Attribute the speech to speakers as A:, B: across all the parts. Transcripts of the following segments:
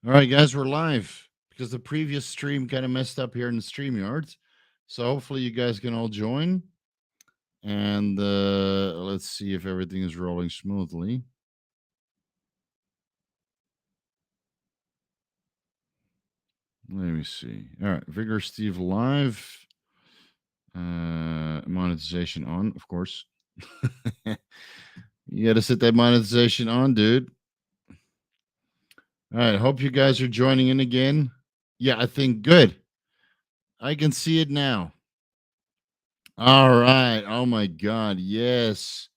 A: All right, guys, we're live because the previous stream kind of messed up here in the StreamYard. So hopefully you guys can all join. And let's see if everything is rolling smoothly. Let me see. All right, Vigorous Steve live. Monetization on, of course. You got to set that monetization on, dude. All right, hope you guys are joining in again. Yeah, I think good. I can see it now. All right. Oh my God. Yes.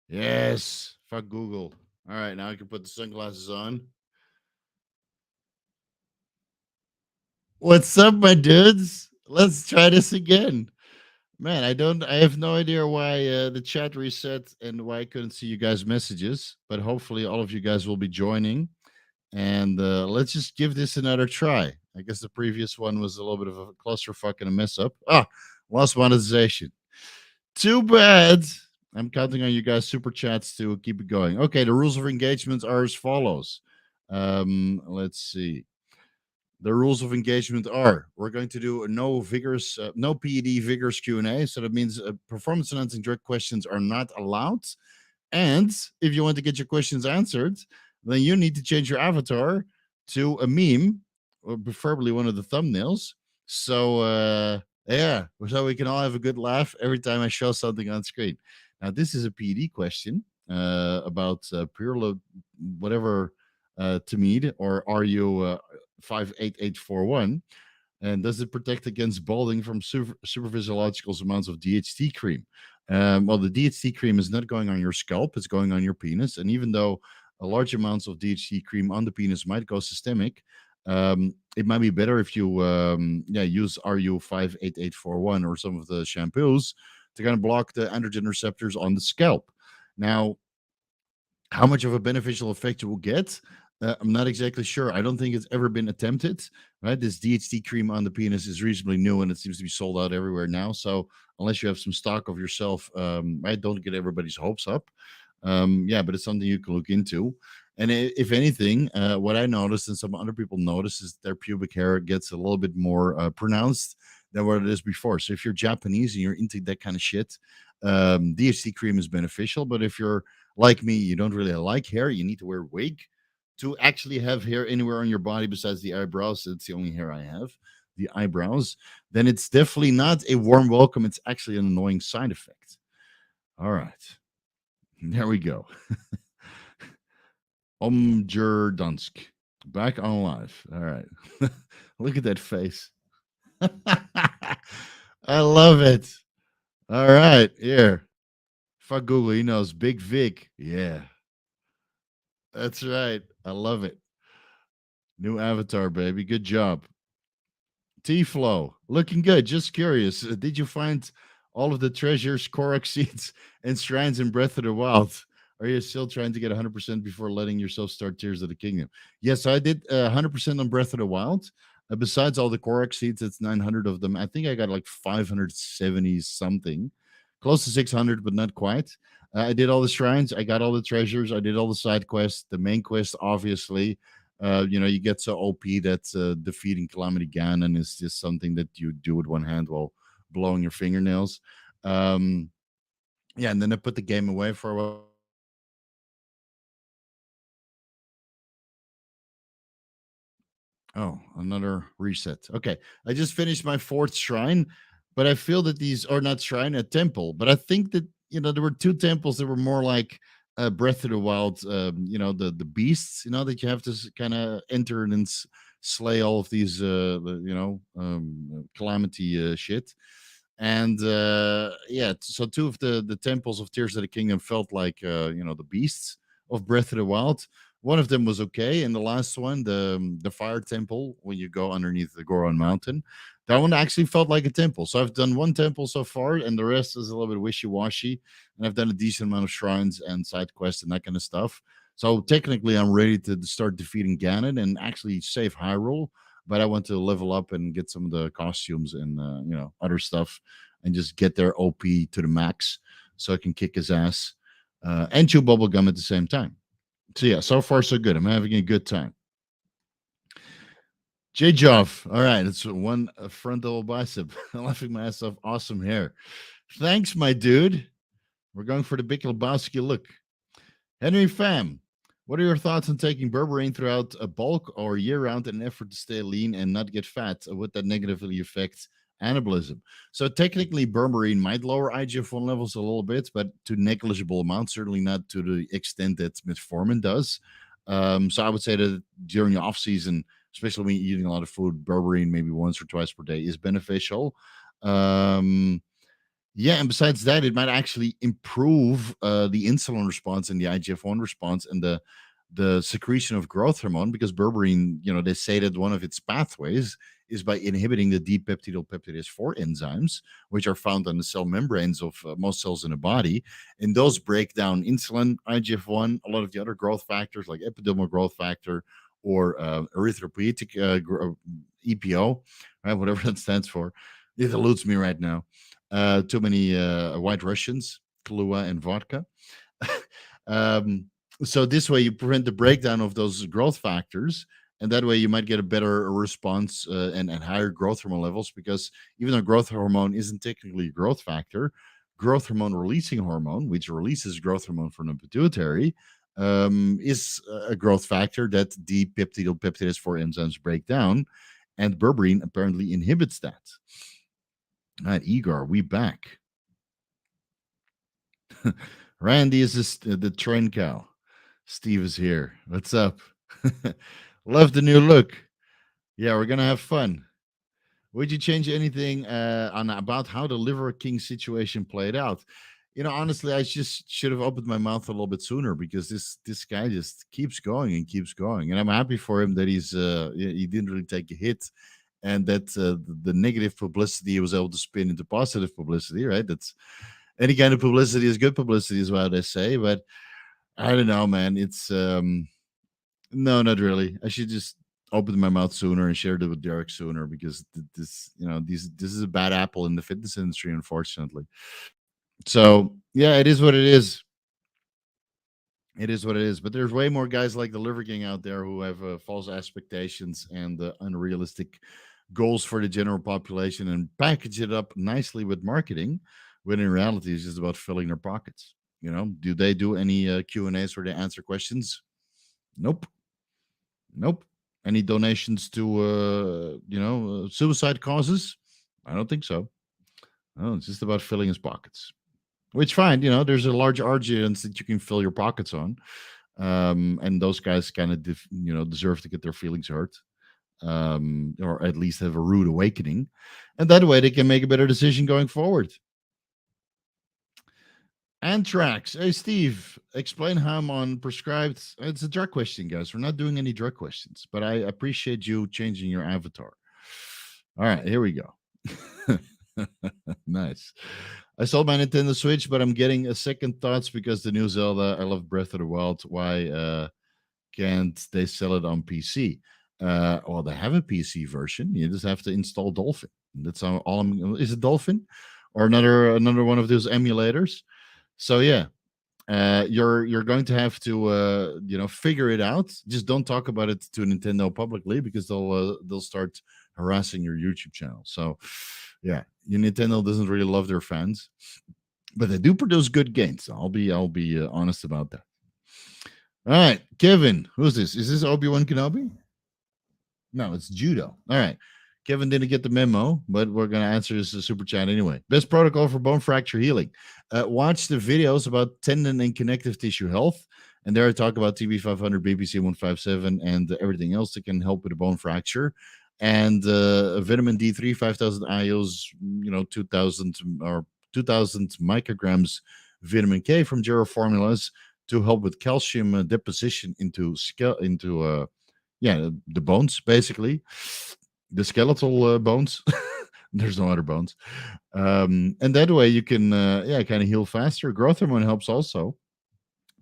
A: Yes. Fuck Google. All right. Now I can put the sunglasses on. What's up, my dudes? Let's try this again. Man, I have no idea why the chat reset and why I couldn't see you guys' messages, but hopefully all of you guys will be joining. And let's just give this another try. I guess the previous one was a little bit of a clusterfuck and a mess up. Ah, lost monetization. Too bad. I'm counting on you guys super chats to keep it going. Okay, the rules of engagement are as follows. Let's see. The rules of engagement are: we're going to do a no PED vigorous Q&A. So that means performance enhancing direct questions are not allowed. And if you want to get your questions answered, then you need to change your avatar to a meme, or preferably one of the thumbnails. So yeah, so we can all have a good laugh every time I show something on screen. Now, this is a PED question about whatever Tamid, or RU 58841. And does it protect against balding from superphysiological amounts of DHT cream? Well, the DHT cream is not going on your scalp, it's going on your penis. And even though a large amounts of DHT cream on the penis might go systemic, it might be better if you use RU 58841 or some of the shampoos to kind of block the androgen receptors on the scalp. Now, how much of a beneficial effect you will get, I'm not exactly sure. I don't think it's ever been attempted. Right, this DHT cream on the penis is reasonably new, and it seems to be sold out everywhere now. So unless you have some stock of yourself, right, don't get everybody's hopes up. Yeah, but it's something you can look into. And if anything, what I noticed and some other people notice is their pubic hair gets a little bit more pronounced than what it is before. So if you're Japanese and you're into that kind of shit, DHT cream is beneficial. But if you're like me, you don't really like hair, you need to wear a wig to actually have hair anywhere on your body besides the eyebrows. It's the only hair I have, the eyebrows. Then it's definitely not a warm welcome. It's actually an annoying side effect. All right. There we go. Dunsk. Back on live. All right. Look at that face. I love it. All right. Here. Fuck Google. He knows. Big Vic. Yeah. That's right. I love it. New avatar, baby. Good job. T Flow. Looking good. Just curious. Did you find all of the treasures, Korok seeds, and shrines in Breath of the Wild? Are you still trying to get 100% before letting yourself start Tears of the Kingdom? Yes, I did 100% on Breath of the Wild. Besides all the Korok seeds, it's 900 of them. I think I got like 570 something, close to 600, but not quite. I did all the shrines. I got all the treasures. I did all the side quests. The main quest, obviously. You get so OP that defeating Calamity Ganon is just something that you do with one hand while blowing your fingernails. Um, yeah, and then I put the game away for a while. Oh, another reset. Okay. I just finished my fourth shrine, but I feel that these are not shrine, a temple. But I think that, there were two temples that were more like Breath of the Wild, the beasts, that you have to kind of enter and then slay all of these, calamity shit. And yeah, so two of the temples of Tears of the Kingdom felt like, the beasts of Breath of the Wild. One of them was okay, and the last one, the fire temple, when you go underneath the Goron Mountain, that one actually felt like a temple. So I've done one temple so far, and the rest is a little bit wishy washy. And I've done a decent amount of shrines and side quests and that kind of stuff. So technically, I'm ready to start defeating Ganon and actually save Hyrule. But I want to level up and get some of the costumes and other stuff, and just get their OP to the max, so I can kick his ass and chew bubble gum at the same time. So yeah, so far so good. I'm having a good time. J Joff. All right, it's one frontal bicep. Laughing my ass off. Awesome hair. Thanks, my dude. We're going for the big Lebowski look. Henry Pham, what are your thoughts on taking berberine throughout a bulk or year round in an effort to stay lean and not get fat? Would that negatively affect anabolism? So technically, berberine might lower IGF-1 levels a little bit, but to negligible amounts, certainly not to the extent that metformin does. So I would say that during the off season, especially when you're eating a lot of food, berberine maybe once or twice per day is beneficial. Um, yeah, and besides that, it might actually improve the insulin response and the IGF-1 response and the secretion of growth hormone because berberine, they say that one of its pathways is by inhibiting the D-peptidyl peptidase 4 enzymes, which are found on the cell membranes of most cells in the body. And those break down insulin, IGF-1, a lot of the other growth factors like epidermal growth factor or erythropoietic EPO, right? Whatever that stands for. It eludes me right now. Too many white Russians, Kahlua and vodka. um, so this way you prevent the breakdown of those growth factors, and that way you might get a better response and higher growth hormone levels. Because even though growth hormone isn't technically a growth factor, growth hormone releasing hormone, which releases growth hormone from the pituitary, is a growth factor that the peptidyl peptidase 4 enzymes break down, and berberine apparently inhibits that. All right, Igor, we back. Randy is the train cow. Steve is here. What's up? Love the new look. Yeah, we're gonna have fun. Would you change anything on about how the Liver King situation played out? Honestly, I just should have opened my mouth a little bit sooner because this guy just keeps going and keeps going, and I'm happy for him that he didn't really take a hit, and that the negative publicity he was able to spin into positive publicity. Right? That's any kind of publicity is good publicity, is what they say. But I don't know, man. It's no, not really. I should just open my mouth sooner and shared it with Derek sooner because this is a bad apple in the fitness industry, unfortunately. So yeah, it is what it is. It is what it is. But there's way more guys like the Liver King out there who have false expectations and unrealistic goals for the general population and package it up nicely with marketing, when in reality it's just about filling their pockets. Do they do any Q and A's where they answer questions? Nope, nope. Any donations to suicide causes? I don't think so. No, it's just about filling his pockets. Which fine, there's a large audience that you can fill your pockets on, and those guys kind of deserve to get their feelings hurt, or at least have a rude awakening, and that way they can make a better decision going forward. Anthrax. Hey, Steve, explain how I'm on prescribed. It's a drug question, guys. We're not doing any drug questions, but I appreciate you changing your avatar. All right, here we go. Nice. I sold my Nintendo Switch, but I'm getting a second thoughts because the new Zelda. I love Breath of the Wild. Why can't they sell it on PC? Well, they have a PC version. You just have to install Dolphin. That's all. Is it Dolphin or another one of those emulators? So yeah, you're going to have to figure it out. Just don't talk about it to Nintendo publicly because they'll start harassing your YouTube channel. So yeah, your Nintendo doesn't really love their fans, but they do produce good games. I'll be honest about that. All right, Kevin, who's this? Is this Obi-Wan Kenobi? No, it's Judo. All right. Kevin didn't get the memo, but we're going to answer his super chat anyway. Best protocol for bone fracture healing. Watch the videos about tendon and connective tissue health. And there I talk about TB500, BPC 157, and everything else that can help with a bone fracture. And vitamin D3, 5,000 IUs, 2,000 or 2,000 micrograms vitamin K from Gero formulas to help with calcium deposition into the bones, basically the skeletal bones. There's no other bones, and that way you can kind of heal faster. Growth hormone helps also,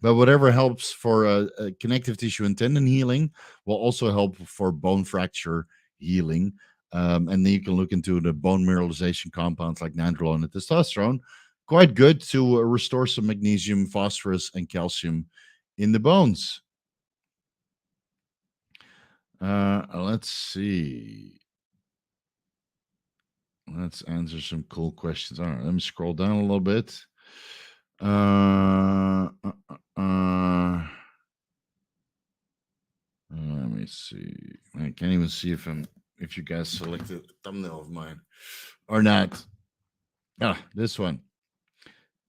A: but whatever helps for connective tissue and tendon healing will also help for bone fracture healing. And then you can look into the bone mineralization compounds like nandrolone and testosterone. Quite good to restore some magnesium, phosphorus, and calcium in the bones. Let's see. Let's answer some cool questions. All right, let me scroll down a little bit. Let me see. I can't even see if you guys selected a thumbnail of mine or not. Ah, this one.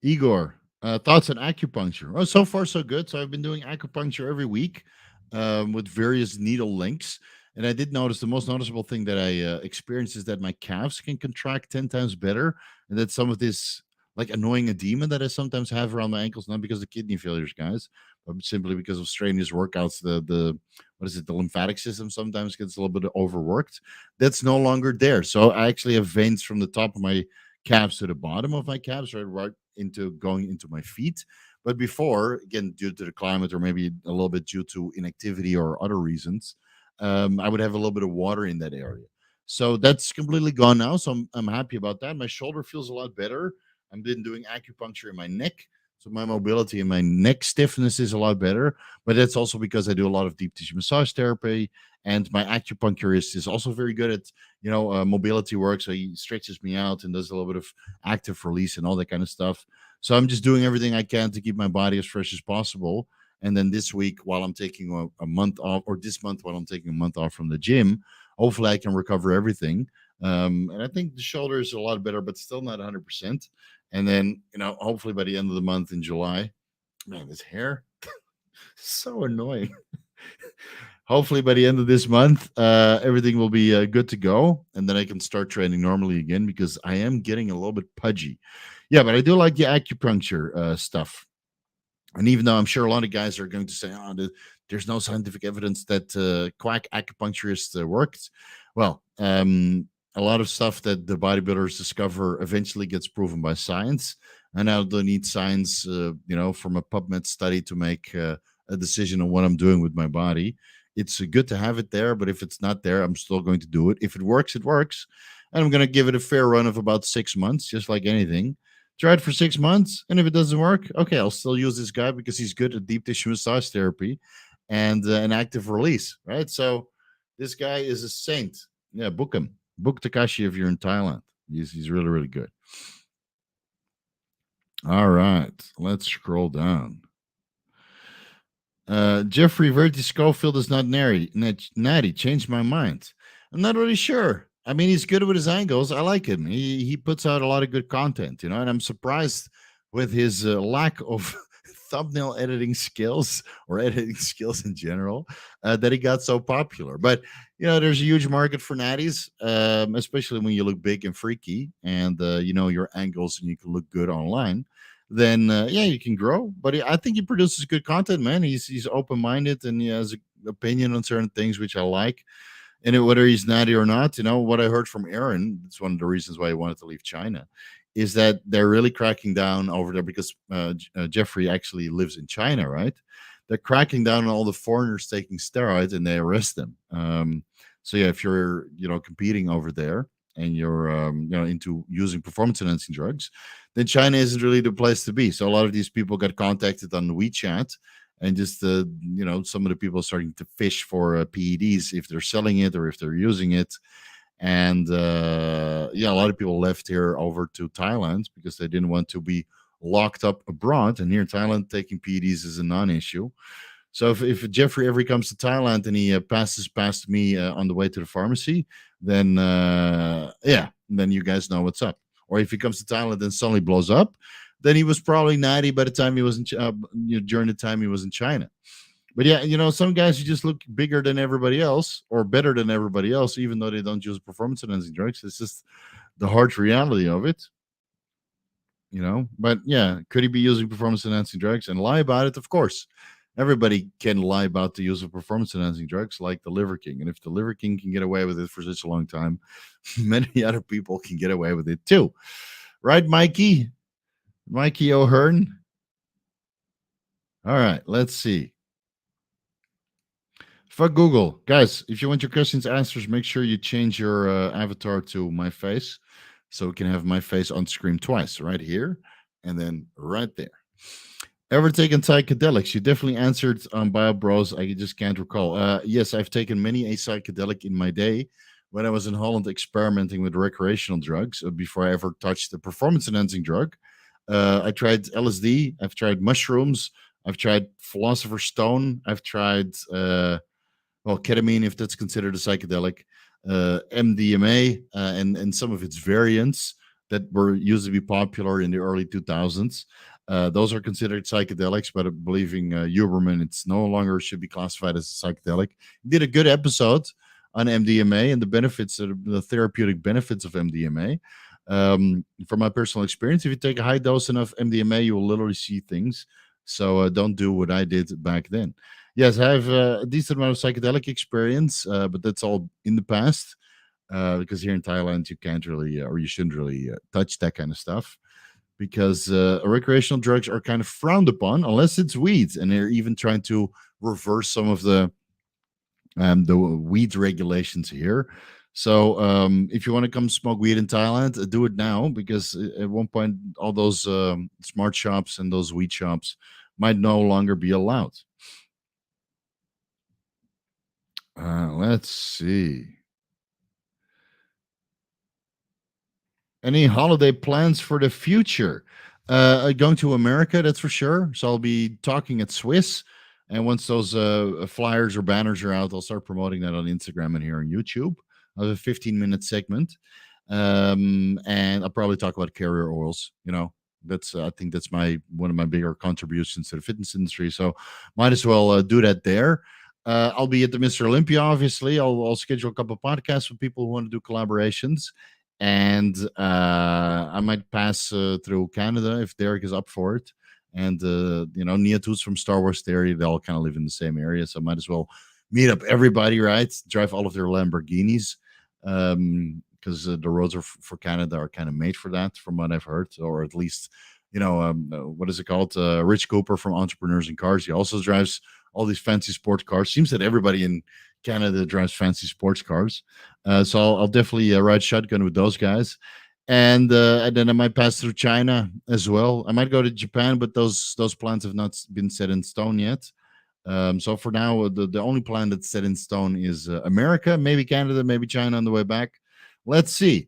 A: Igor, thoughts on acupuncture? Oh, so far so good. So I've been doing acupuncture every week with various needle links, and I did notice the most noticeable thing that I experienced is that my calves can contract 10 times better, and that some of this like annoying edema that I sometimes have around my ankles, not because of kidney failures, guys, but simply because of strenuous workouts. The what is it? The lymphatic system sometimes gets a little bit overworked. That's no longer there. So I actually have veins from the top of my calves to the bottom of my calves, right into going into my feet. But before, again, due to the climate or maybe a little bit due to inactivity or other reasons, I would have a little bit of water in that area. So that's completely gone now. So I'm happy about that. My shoulder feels a lot better. I've been doing acupuncture in my neck. So my mobility and my neck stiffness is a lot better. But that's also because I do a lot of deep tissue massage therapy. And my acupuncturist is also very good at, mobility work. So he stretches me out and does a little bit of active release and all that kind of stuff. So I'm just doing everything I can to keep my body as fresh as possible. And then this week, while I'm taking a month off, or this month while I'm taking a month off from the gym, hopefully I can recover everything. And I think the shoulder is a lot better, but still not 100%. And then, hopefully by the end of the month in July, man, this hair, so annoying. Hopefully by the end of this month, everything will be good to go, and then I can start training normally again because I am getting a little bit pudgy. Yeah, but I do like the acupuncture stuff. And even though I'm sure a lot of guys are going to say, "Oh, there's no scientific evidence that quack acupuncturist worked," well, a lot of stuff that the bodybuilders discover eventually gets proven by science, and I don't need science, from a PubMed study to make a decision on what I'm doing with my body. It's good to have it there, but if it's not there, I'm still going to do it. If it works, it works, and I'm going to give it a fair run of about 6 months, just like anything. Try it for 6 months, and if it doesn't work, okay, I'll still use this guy because he's good at deep tissue massage therapy and an active release, right? So this guy is a saint. Yeah, book him. Book Takashi if you're in Thailand. He's really, really good. All right, let's scroll down. Geoffrey, Verity, Schofield is not natty. Changed my mind. I'm not really sure. I mean, he's good with his angles. I like him. He puts out a lot of good content, and I'm surprised with his lack of thumbnail editing skills or editing skills in general that he got so popular. But there's a huge market for natties, especially when you look big and freaky, and your angles, and you can look good online. Then yeah, you can grow. But I think he produces good content, man. He's open minded and he has an opinion on certain things, which I like. And whether he's natty or not, what I heard from Aaron, it's one of the reasons why he wanted to leave China, is that they're really cracking down over there because Geoffrey actually lives in China, right? They're cracking down on all the foreigners taking steroids and they arrest them. So yeah, if you're competing over there and you're into using performance enhancing drugs, then China isn't really the place to be. So a lot of these people got contacted on WeChat, and just some of the people starting to fish for PEDs if they're selling it or if they're using it. And yeah, a lot of people left here over to Thailand because they didn't want to be locked up abroad. And here in Thailand, taking PEDs is a non-issue. So if Geoffrey ever comes to Thailand and he passes past me on the way to the pharmacy, then yeah, then you guys know what's up. Or if he comes to Thailand and suddenly blows up, then he was probably 90 by the time he was during the time he was in China. But yeah, some guys who just look bigger than everybody else or better than everybody else, even though they don't use performance enhancing drugs. It's just the harsh reality of it. But yeah, could he be using performance enhancing drugs and lie about it? Of course. Everybody can lie about the use of performance enhancing drugs like the Liver King. And if the Liver King can get away with it for such a long time, many other people can get away with it too. Right, Mikey? Mikey O'Hearn? All right, let's see. Fuck Google. Guys, if you want your questions answers, make sure you change your avatar to my face so we can have my face on screen twice, right here and then right there. Ever taken psychedelics? You definitely answered on Bio Bros. I just can't recall. Yes, I've taken many a psychedelic in my day when I was in Holland experimenting with recreational drugs before I ever touched the performance enhancing drug. I tried LSD, I've tried mushrooms, I've tried philosopher's stone, I've tried well, ketamine, if that's considered a psychedelic, MDMA, and some of its variants that were used to be popular in the early 2000s. Those are considered psychedelics, but believing Huberman, it's no longer should be classified as a psychedelic. He did a good episode on MDMA and the benefits, the therapeutic benefits of MDMA. From my personal experience, if you take a high dose enough MDMA, you will literally see things. So don't do what I did back then. Yes, I have a decent amount of psychedelic experience, but that's all in the past because here in Thailand you can't really or you shouldn't really touch that kind of stuff because recreational drugs are kind of frowned upon unless it's weed, and they're even trying to reverse some of the weed regulations here. So if you want to come smoke weed in Thailand, do it now because at one point all those smart shops and those weed shops might no longer be allowed. Let's see. Any holiday plans for the future? Going to America, that's for sure. So I'll be talking at Swiss, and once those flyers or banners are out, I'll start promoting that on Instagram and here on YouTube. I have a 15-minute segment, and I'll probably talk about carrier oils. You know, that's I think that's my one of my bigger contributions to the fitness industry. So might as well do that there. I'll be at the Mr. Olympia, obviously. I'll schedule a couple of podcasts with people who want to do collaborations. And I might pass through Canada if Derek is up for it. And, Neotus from Star Wars Theory, they all kind of live in the same area. So I might as well meet up everybody, right? Drive all of their Lamborghinis. Because the roads for Canada are kind of made for that, from what I've heard, or at least, what is it called? Rich Cooper from Entrepreneurs in Cars. He also drives all these fancy sports cars. Seems that everybody in Canada drives fancy sports cars. So I'll definitely ride shotgun with those guys. And then I might pass through China as well. I might go to Japan, but those plans have not been set in stone yet. So for now, the only plan that's set in stone is America, maybe Canada, maybe China on the way back. Let's see.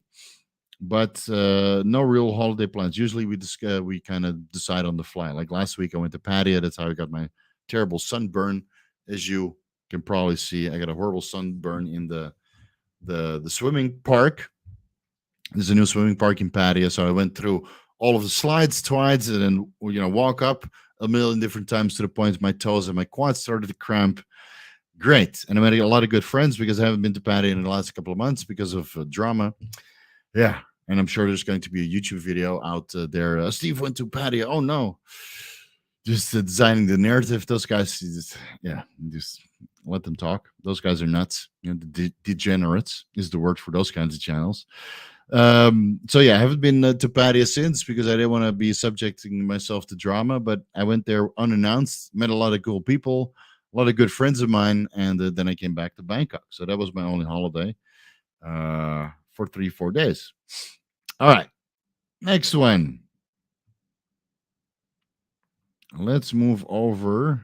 A: But no real holiday plans. Usually we kind of decide on the fly. Like last week, I went to Pattaya. That's how I got my terrible sunburn, as you can probably see. I got a horrible sunburn in the swimming park. There's a new swimming park in Pattaya, so I went through all of the slides twice, and then walk up a million different times to the point my toes and my quads started to cramp. Great, and I made a lot of good friends because I haven't been to Pattaya in the last couple of months because of drama. Yeah, and I'm sure there's going to be a YouTube video out there. Steve went to Pattaya. Oh no, just designing the narrative. Those guys, just let them talk. Those guys are nuts. Degenerates is the word for those kinds of channels. So yeah, I haven't been to Pattaya since because I didn't want to be subjecting myself to drama. But I went there unannounced, met a lot of cool people, a lot of good friends of mine, and then I came back to Bangkok. So that was my only holiday for 3-4 days. All right, next one. Let's move over.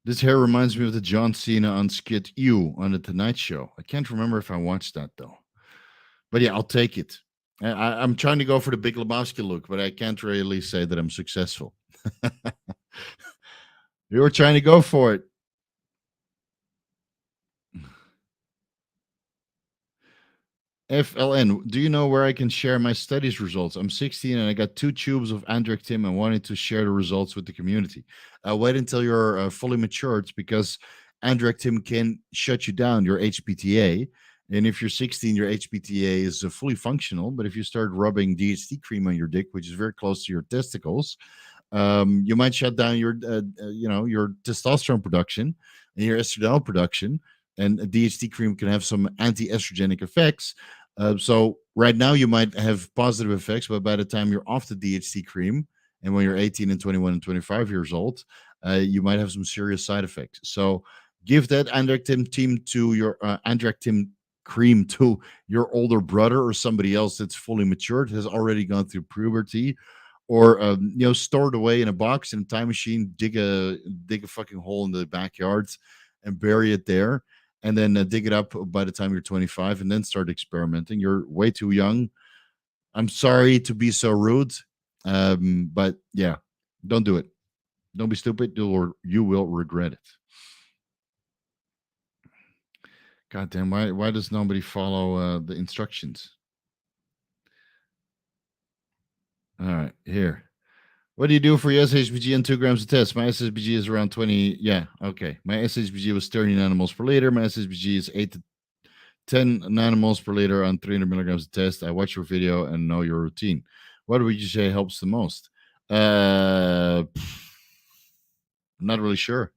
A: This hair reminds me of the John Cena on skit "You" on the Tonight Show. I can't remember if I watched that though. But yeah, I'll take it. I'm trying to go for the Big Lebowski look, but I can't really say that I'm successful. You were trying to go for it. FLN, do you know where I can share my studies results? I'm 16 and I got 2 tubes of Andrectim and wanted to share the results with the community. Wait until you're fully matured because Andrectim can shut you down, your HPTA. And if you're 16, your HPTA is fully functional. But if you start rubbing DHT cream on your dick, which is very close to your testicles, you might shut down your testosterone production and your estradiol production. And DHT cream can have some anti-estrogenic effects. So right now you might have positive effects, but by the time you're off the DHT cream, and when you're 18 and 21 and 25 years old, you might have some serious side effects. So give that Andrectim team to your Andrectim cream to your older brother or somebody else that's fully matured, has already gone through puberty, or stored away in a box in a time machine, dig a fucking hole in the backyard and bury it there, and then dig it up by the time you're 25 and then start experimenting. You're way too young. I'm sorry to be so rude, but yeah, don't do it. Don't be stupid, or you will regret it. God damn, why does nobody follow the instructions? All right, here. What do you do for your SHBG on 2 grams of test? My SHBG is around 20. Yeah, okay. My SHBG was 30 nanomoles per liter. My SHBG is 8 to 10 nanomoles per liter on 300 milligrams of test. I watch your video and know your routine. What would you say helps the most? I'm not really sure.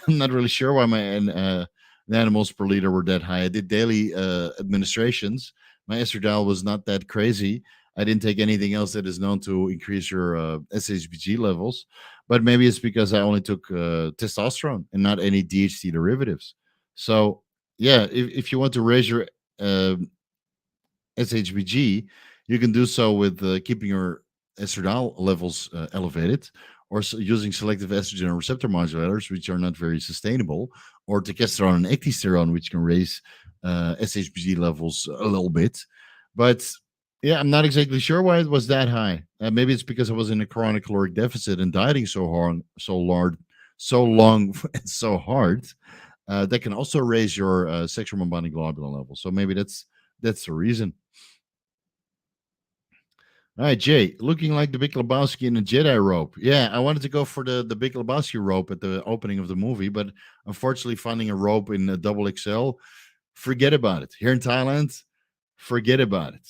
A: I'm not really sure why my nanomoles per liter were that high. I did daily administrations. My estradiol was not that crazy. I didn't take anything else that is known to increase your SHBG levels, but maybe it's because I only took testosterone and not any DHT derivatives. So, yeah, if you want to raise your uh, SHBG, you can do so with keeping your estradiol levels elevated, or using selective estrogen receptor modulators, which are not very sustainable, or testosterone and ecdysterone, which can raise SHBG levels a little bit. But yeah, I'm not exactly sure why it was that high. Maybe it's because I was in a chronic caloric deficit and dieting so hard, so long, and so hard. That can also raise your sexual hormone globulin level. So maybe that's the reason. All right, Jay, looking like the Big Lebowski in a Jedi robe. Yeah, I wanted to go for the Big Lebowski robe at the opening of the movie, but unfortunately, finding a robe in a double XL, forget about it. Here in Thailand, forget about it.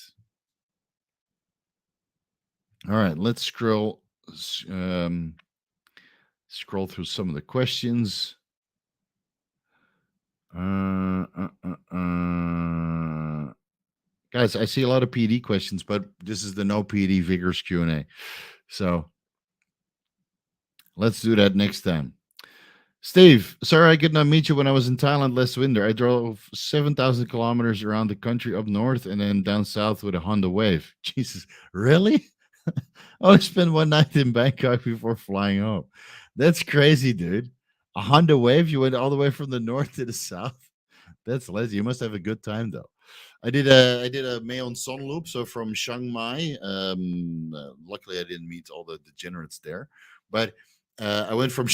A: All right, let's scroll through some of the questions. Guys, I see a lot of PD questions, but this is the no PD Vigorous Q&A. So let's do that next time. Steve, sorry I could not meet you when I was in Thailand last winter. I drove 7,000 kilometers around the country up north and then down south with a Honda Wave. Jesus, really? I only spent one night in Bangkok before flying home. That's crazy, dude. A Honda Wave? You went all the way from the north to the south? That's lazy. You must have a good time, though. I did a Mayon Son loop, so from Chiang Mai. Luckily, I didn't meet all the degenerates there, but I went from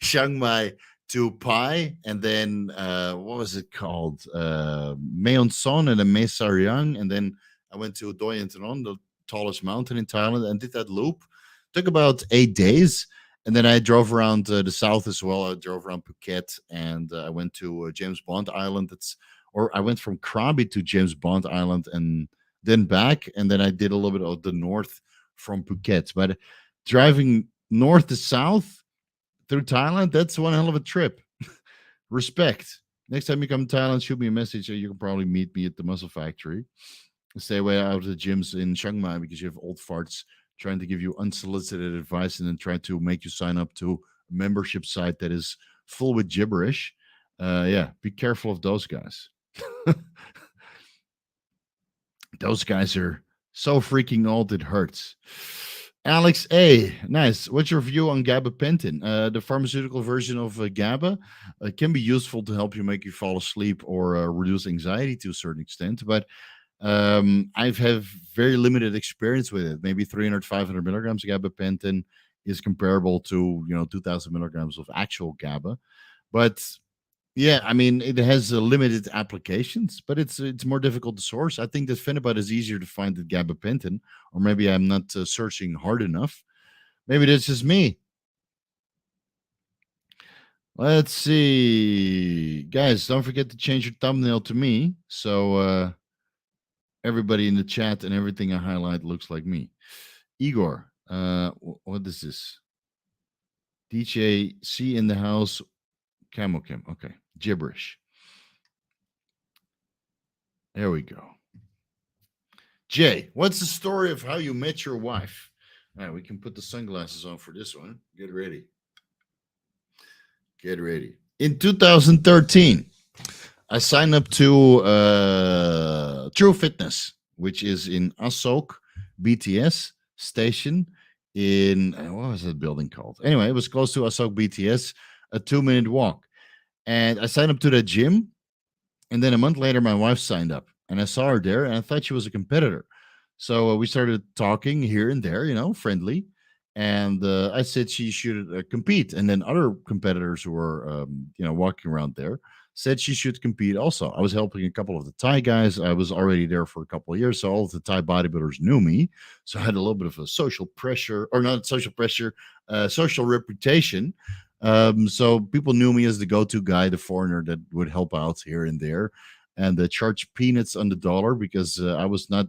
A: Chiang Mai to Pai, and then what was it called? Mayon Son and then Mae Sariang, and then I went to Doi Inthanon, the tallest mountain in Thailand, and did that loop. Took about 8 days. And then I drove around the south as well. I drove around Phuket, and I went to James Bond Island. I went from Krabi to James Bond Island and then back. And then I did a little bit of the north from Phuket. But driving north to south through Thailand, that's one hell of a trip. Respect. Next time you come to Thailand, shoot me a message. You can probably meet me at the Muscle Factory. Stay away out of the gyms in Chiang Mai because you have old farts trying to give you unsolicited advice and then try to make you sign up to a membership site that is full with gibberish. Yeah, be careful of those guys. Those guys are so freaking old it hurts. Alex A, nice. What's your view on gabapentin? The pharmaceutical version of GABA can be useful to help you fall asleep or reduce anxiety to a certain extent, but I've have very limited experience with it. Maybe 300, 500 milligrams of gabapentin is comparable to 2,000 milligrams of actual GABA, but yeah, I mean it has limited applications, but it's more difficult to source. I think that Phenibut is easier to find than gabapentin, or maybe I'm not searching hard enough. Maybe that's just me. Let's see, guys. Don't forget to change your thumbnail to me, so everybody in the chat and everything I highlight looks like me. Igor, what is this? DJ C in the house, Camo Cam. Okay, gibberish. There we go. Jay, what's the story of how you met your wife? All right, we can put the sunglasses on for this one. Get ready. Get ready. In 2013, I signed up to True Fitness, which is in Asok, BTS station in what was that building called? Anyway, it was close to Asok BTS, a 2-minute walk. And I signed up to that gym. And then a month later, my wife signed up and I saw her there and I thought she was a competitor. So we started talking here and there, friendly. And I said she should compete. And then other competitors who were, walking around there said she should compete also. I was helping a couple of the Thai guys. I was already there for a couple of years. So all of the Thai bodybuilders knew me. So I had a little bit of a social pressure, or not social pressure, social reputation. So people knew me as the go-to guy, the foreigner that would help out here and there, and charge peanuts on the dollar because I was not,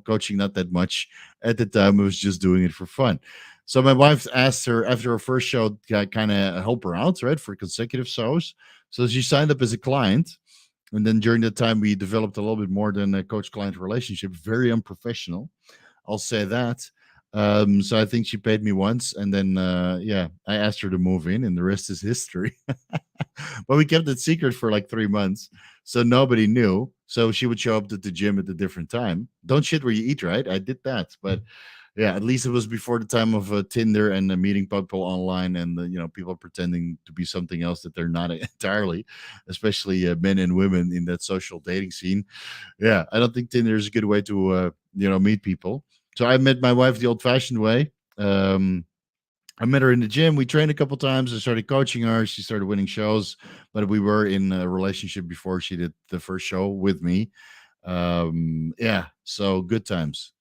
A: coaching not that much at the time. I was just doing it for fun. So my wife asked her after her first show, kind of help her out, right, for consecutive shows. So she signed up as a client, and then during that time we developed a little bit more than a coach-client relationship. Very unprofessional, I'll say that. So I think she paid me once, and then yeah, I asked her to move in, and the rest is history. But we kept it secret for like 3 months, so nobody knew. So she would show up at the gym at a different time. Don't shit where you eat, right? I did that, but yeah, at least it was before the time of Tinder and meeting people online, and people pretending to be something else that they're not entirely, especially men and women in that social dating scene. Yeah, I don't think Tinder is a good way to meet people. So I met my wife the old-fashioned way. Um, I met her in the gym. We trained a couple times. I started coaching her. She started winning shows, but we were in a relationship before she did the first show with me. Yeah, so good times.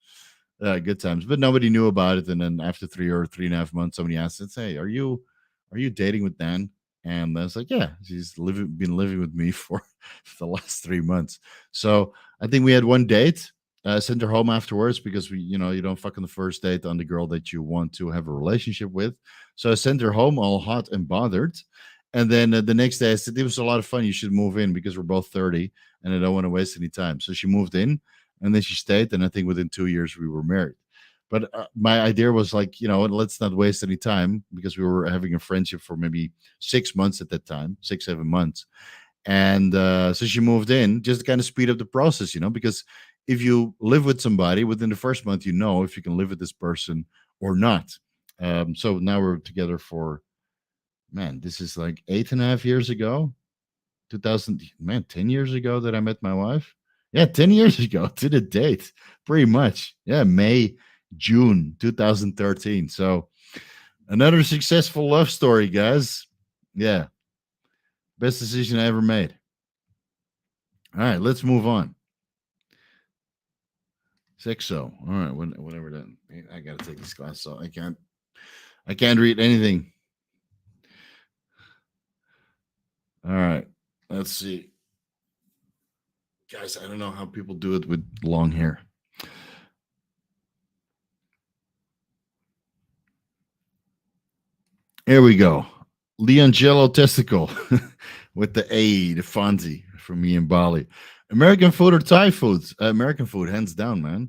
A: Good times. But nobody knew about it. And then after 3 or 3.5 months, somebody asked us, "Hey, are you dating with Dan?" And I was like, "Yeah, she's been living with me for the last 3 months." So I think we had one date. Sent her home afterwards because you don't fuck on the first date on the girl that you want to have a relationship with. So I sent her home all hot and bothered. And then the next day I said, "It was a lot of fun. You should move in because we're both 30 and I don't want to waste any time." So she moved in, and then she stayed. And I think within 2 years we were married. But my idea was like, let's not waste any time because we were having a friendship for maybe 6 months at that time, 6, 7 months. And so she moved in just to kind of speed up the process, because if you live with somebody within the first month, if you can live with this person or not. So now we're together for, man, this is like 8.5 years ago. 2000, man, 10 years ago that I met my wife. Yeah, 10 years ago to the date, pretty much. Yeah, June 2013. So another successful love story, guys. Yeah, best decision I ever made. All right, let's move on. Sexo. All right, whatever that. I gotta take this glasses off. I can't read anything. All right, let's see, guys. I don't know how people do it with long hair. Here we go. Leongello testicle with the A, the Fonzie from me in Bali. American food or Thai food? American food, hands down, man.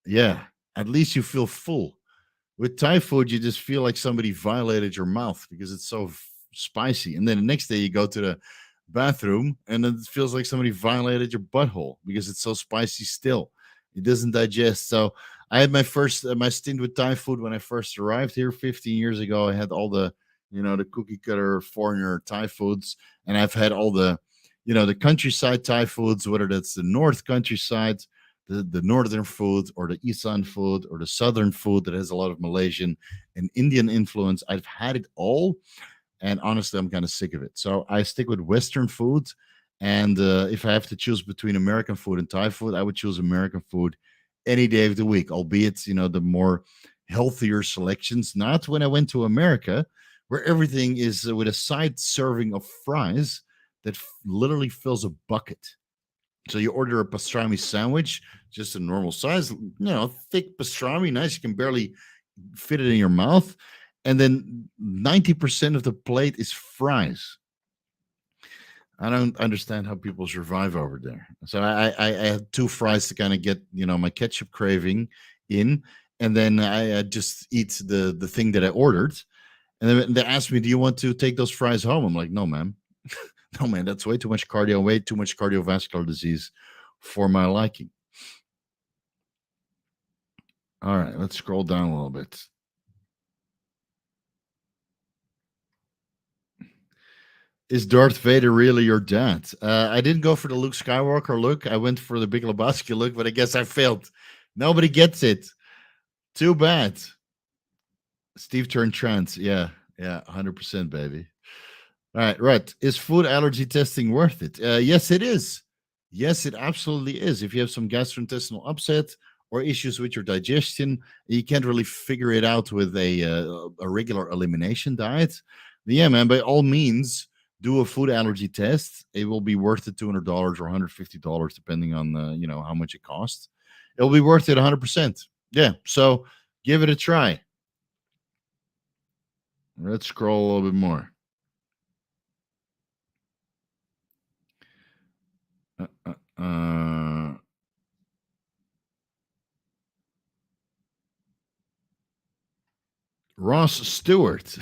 A: Yeah, at least you feel full. With Thai food, you just feel like somebody violated your mouth because it's so spicy. And then the next day you go to the bathroom and it feels like somebody violated your butthole because it's so spicy still. It doesn't digest. So I had my first my stint with Thai food when I first arrived here 15 years ago. I had all the the cookie cutter foreigner Thai foods, and I've had all the the countryside Thai foods, whether that's the north countryside, the northern food, or the Isan food, or the southern food that has a lot of Malaysian and Indian influence. I've had it all, and honestly, I'm kind of sick of it. So I stick with Western food. And if I have to choose between American food and Thai food, I would choose American food any day of the week, albeit the more healthier selections. Not when I went to America, where everything is with a side serving of fries that literally fills a bucket. So you order a pastrami sandwich, just a normal size, thick pastrami, nice. You can barely fit it in your mouth. And then 90% of the plate is fries. I don't understand how people survive over there. So I had two fries to kind of get, my ketchup craving in. And then I just eat the thing that I ordered. And then they asked me, "Do you want to take those fries home?" I'm like, "No, ma'am." No, man, that's way too much cardio, way too much cardiovascular disease for my liking. All right, let's scroll down a little bit. Is Darth Vader really your dad? I didn't go for the Luke Skywalker look. I went for the Big Lebowski look, but I guess I failed. Nobody gets it. Too bad. Steve turned trans. Yeah, yeah, 100%, baby. All right, right. Is food allergy testing worth it? Yes, it is. Yes, it absolutely is. If you have some gastrointestinal upset or issues with your digestion, you can't really figure it out with a regular elimination diet. Yeah, man. By all means, do a food allergy test. It will be worth it $200 or $150, depending on how much it costs. It'll be worth it 100%. Yeah. So give it a try. Let's scroll a little bit more. Uh, Ross Stewart.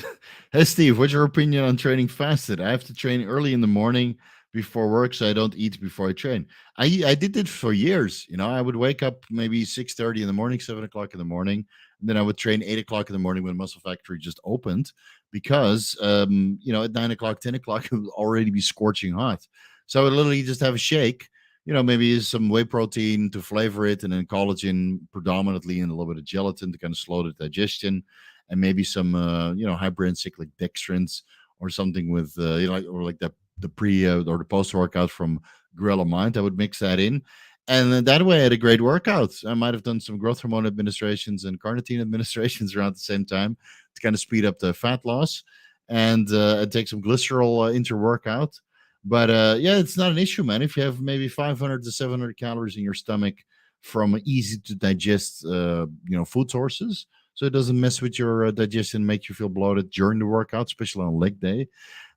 A: Hey, Steve, what's your opinion on training fasted? I have to train early in the morning before work, so I don't eat before I train. I did it for years. I would wake up maybe 6:30 in the morning, 7 o'clock in the morning, and then I would train 8 o'clock in the morning when Muscle Factory just opened, because at 9 o'clock, 10 o'clock, it would already be scorching hot. So I would literally just have a shake. Maybe some whey protein to flavor it, and then collagen predominantly, and a little bit of gelatin to kind of slow the digestion, and maybe some high brain cyclic dextrins or something with like the pre or the post workout from Gorilla Mind. I would mix that in, and then that way I had a great workout. I might have done some growth hormone administrations and carnitine administrations around the same time to kind of speed up the fat loss, and take some glycerol inter workout. But yeah, it's not an issue, man. If you have maybe 500 to 700 calories in your stomach from easy to digest food sources, so it doesn't mess with your digestion, make you feel bloated during the workout, especially on leg day,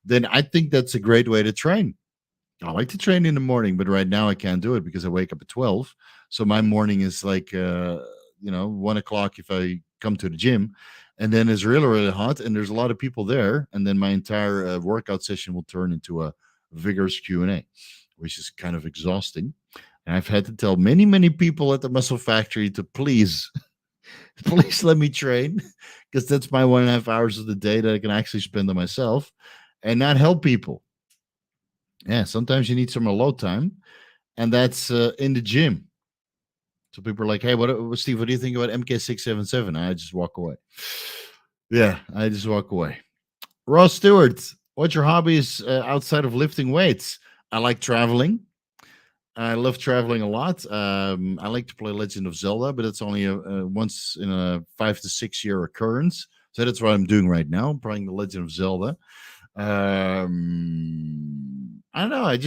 A: then I think that's a great way to train. I like to train in the morning, but right now I can't do it because I wake up at 12. So my morning is like 1 o'clock if I come to the gym, and then it's really, really hot, and there's a lot of people there, and then my entire workout session will turn into a vigorous Q&A, which is kind of exhausting. And I've had to tell many, many people at the Muscle Factory to please please let me train, because that's my 1.5 hours of the day that I can actually spend on myself and not help people. Yeah, sometimes you need some alone time, and that's in the gym. So people are like, "Hey, Steve? What do you think about MK677?" I just walk away. Yeah, I just walk away. Ross Stewart, what's your hobbies outside of lifting weights? I like traveling. I love traveling a lot. I like to play Legend of Zelda, but it's only a once in a 5 to 6 year occurrence. So that's what I'm doing right now. I'm playing the Legend of Zelda. I don't know.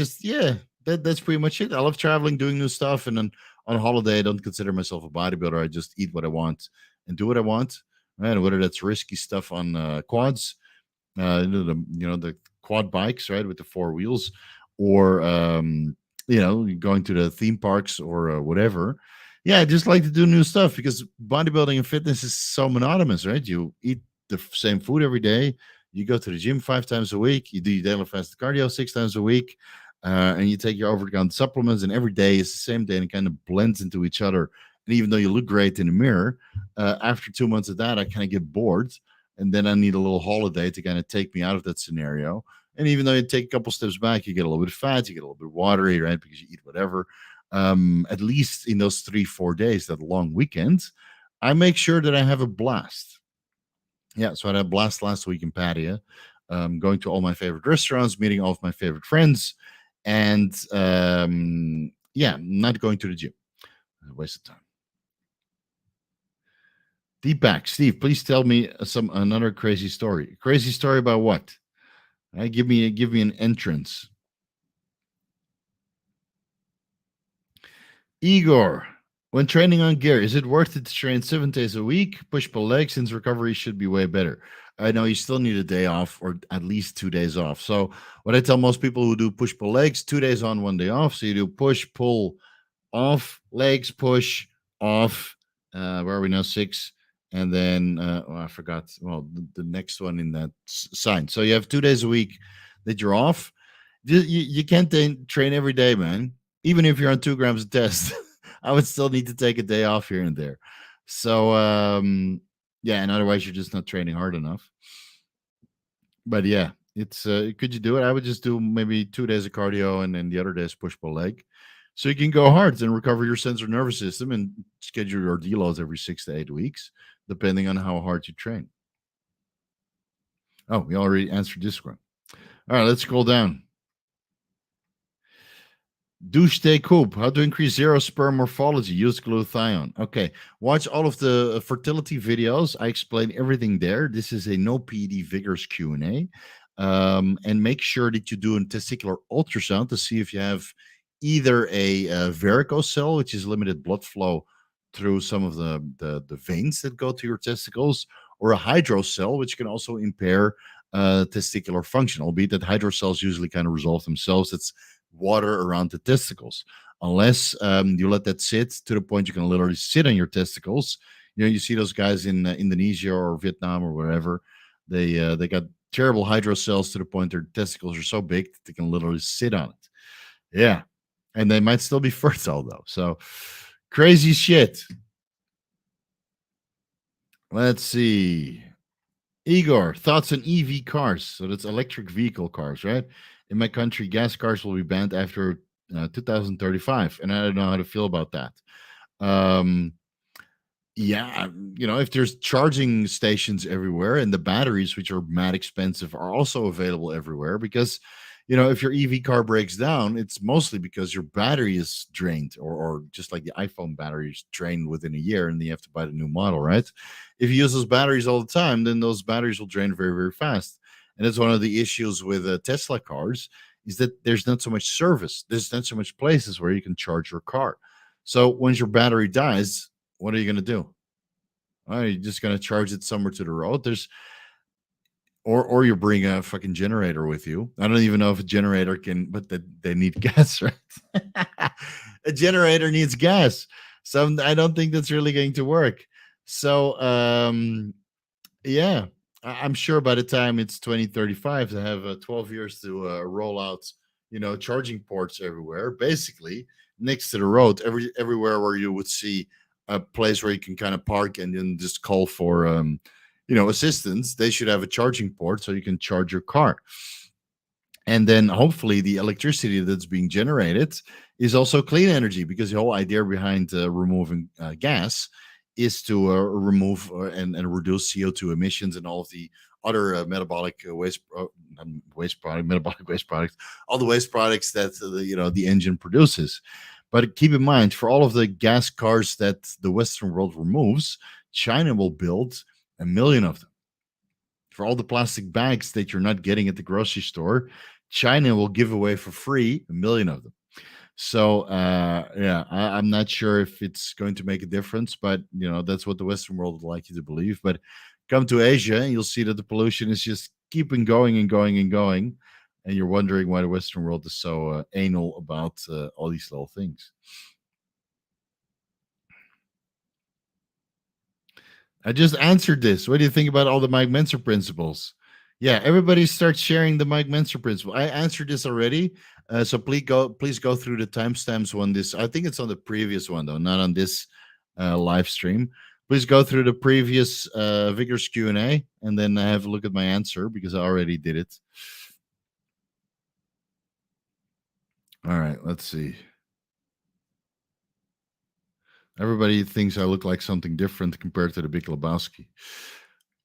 A: That's pretty much it. I love traveling, doing new stuff, and then on holiday, I don't consider myself a bodybuilder. I just eat what I want and do what I want. And whether that's risky stuff on quads, the quad bikes, right, with the four wheels, or going to the theme parks or whatever. Yeah, I just like to do new stuff, because bodybuilding and fitness is so monotonous, right? You eat the same food every day. You go to the gym 5 times a week. You do your daily fasted cardio 6 times a week, and you take your over-the-counter supplements. And every day is the same day, and it kind of blends into each other. And even though you look great in the mirror, after 2 months of that, I kind of get bored, and then I need a little holiday to kind of take me out of that scenario. And even though you take a couple steps back, you get a little bit fat, you get a little bit watery, right? Because you eat whatever. At least in those 3-4 days, that long weekend, I make sure that I have a blast. Yeah, so I had a blast last week in Pattaya, going to all my favorite restaurants, meeting all of my favorite friends, and yeah, not going to the gym. A waste of time. Deepak, Steve, please tell me another crazy story. Crazy story about what? Give me an entrance. Igor, when training on gear, is it worth it to train 7 days a week, push pull legs, since recovery should be way better? I know you still need a day off, or at least 2 days off. So what I tell most people who do push pull legs, 2 days on, 1 day off. So you do push pull off, legs, push off. Where are we now? 6. And then I forgot. Well, the next one in that sign. So you have 2 days a week that you're off. You can't train every day, man. Even if you're on 2 grams of test, I would still need to take a day off here and there. So yeah, and otherwise you're just not training hard enough. But yeah, It's could you do it? I would just do maybe 2 days of cardio and then the other days push pull leg, so you can go hard and recover your central nervous system and schedule your deloads every 6 to 8 weeks, depending on how hard you train. Oh, we already answered this one. All right, let's scroll down. Douche Day Coop, how to increase zero sperm morphology, use glutathione. Okay, watch all of the fertility videos. I explain everything there. This is a no PED vigorous Q&A. And make sure that you do a testicular ultrasound to see if you have either a varicose cell, which is limited blood flow through some of the veins that go to your testicles, or a hydrocell, which can also impair testicular function, albeit that hydrocells usually kind of resolve themselves. It's water around the testicles. Unless you let that sit to the point you can literally sit on your testicles. You know, you see those guys in Indonesia or Vietnam or wherever. They got terrible hydrocells to the point their testicles are so big that they can literally sit on it. Yeah. And they might still be fertile though. So crazy shit. Let's see. Igor, thoughts on EV cars? So that's electric vehicle cars, right? In my country, gas cars will be banned after 2035, and I don't know how to feel about that. Yeah, you know, if there's charging stations everywhere and the batteries, which are mad expensive, are also available everywhere, because you know, if your EV car breaks down, it's mostly because your battery is drained, or just like the iPhone battery is drained within a year, and then you have to buy the new model, right? If you use those batteries all the time, then those batteries will drain very, very fast. And that's one of the issues with Tesla cars, is that there's not so much service. There's not so much places where you can charge your car. So once your battery dies, what are you going to do? Are you just going to charge it somewhere to the road? Or you bring a fucking generator with you. I don't even know if a generator can, but they need gas, right? A generator needs gas. So I don't think that's really going to work. So yeah, I'm sure by the time it's 2035, they have 12 years to roll out, you know, charging ports everywhere, basically next to the road, everywhere where you would see a place where you can kind of park and then just call for you know, assistance. They should have a charging port so you can charge your car. And then hopefully the electricity that's being generated is also clean energy, because the whole idea behind removing gas is to remove and reduce CO2 emissions and all of the other metabolic metabolic waste products, all the waste products that you know, the engine produces. But keep in mind, for all of the gas cars that the Western world removes, China will build 1 million of them. For all the plastic bags that you're not getting at the grocery store, China will give away for free 1 million of them. So yeah, I'm not sure if it's going to make a difference, but you know, that's what the Western world would like you to believe. But come to Asia and you'll see that the pollution is just keeping going and going and going, and you're wondering why the Western world is so anal about all these little things. I just answered this. What do you think about all the Mike Menser principles? Yeah, everybody starts sharing the Mike Menser principle. I answered this already. So please go through the timestamps on this. I think it's on the previous one though, not on this live stream. Please go through the previous Vigorous Q&A and then have a look at my answer, because I already did it. All right, let's see. Everybody thinks I look like something different compared to the Big Lebowski.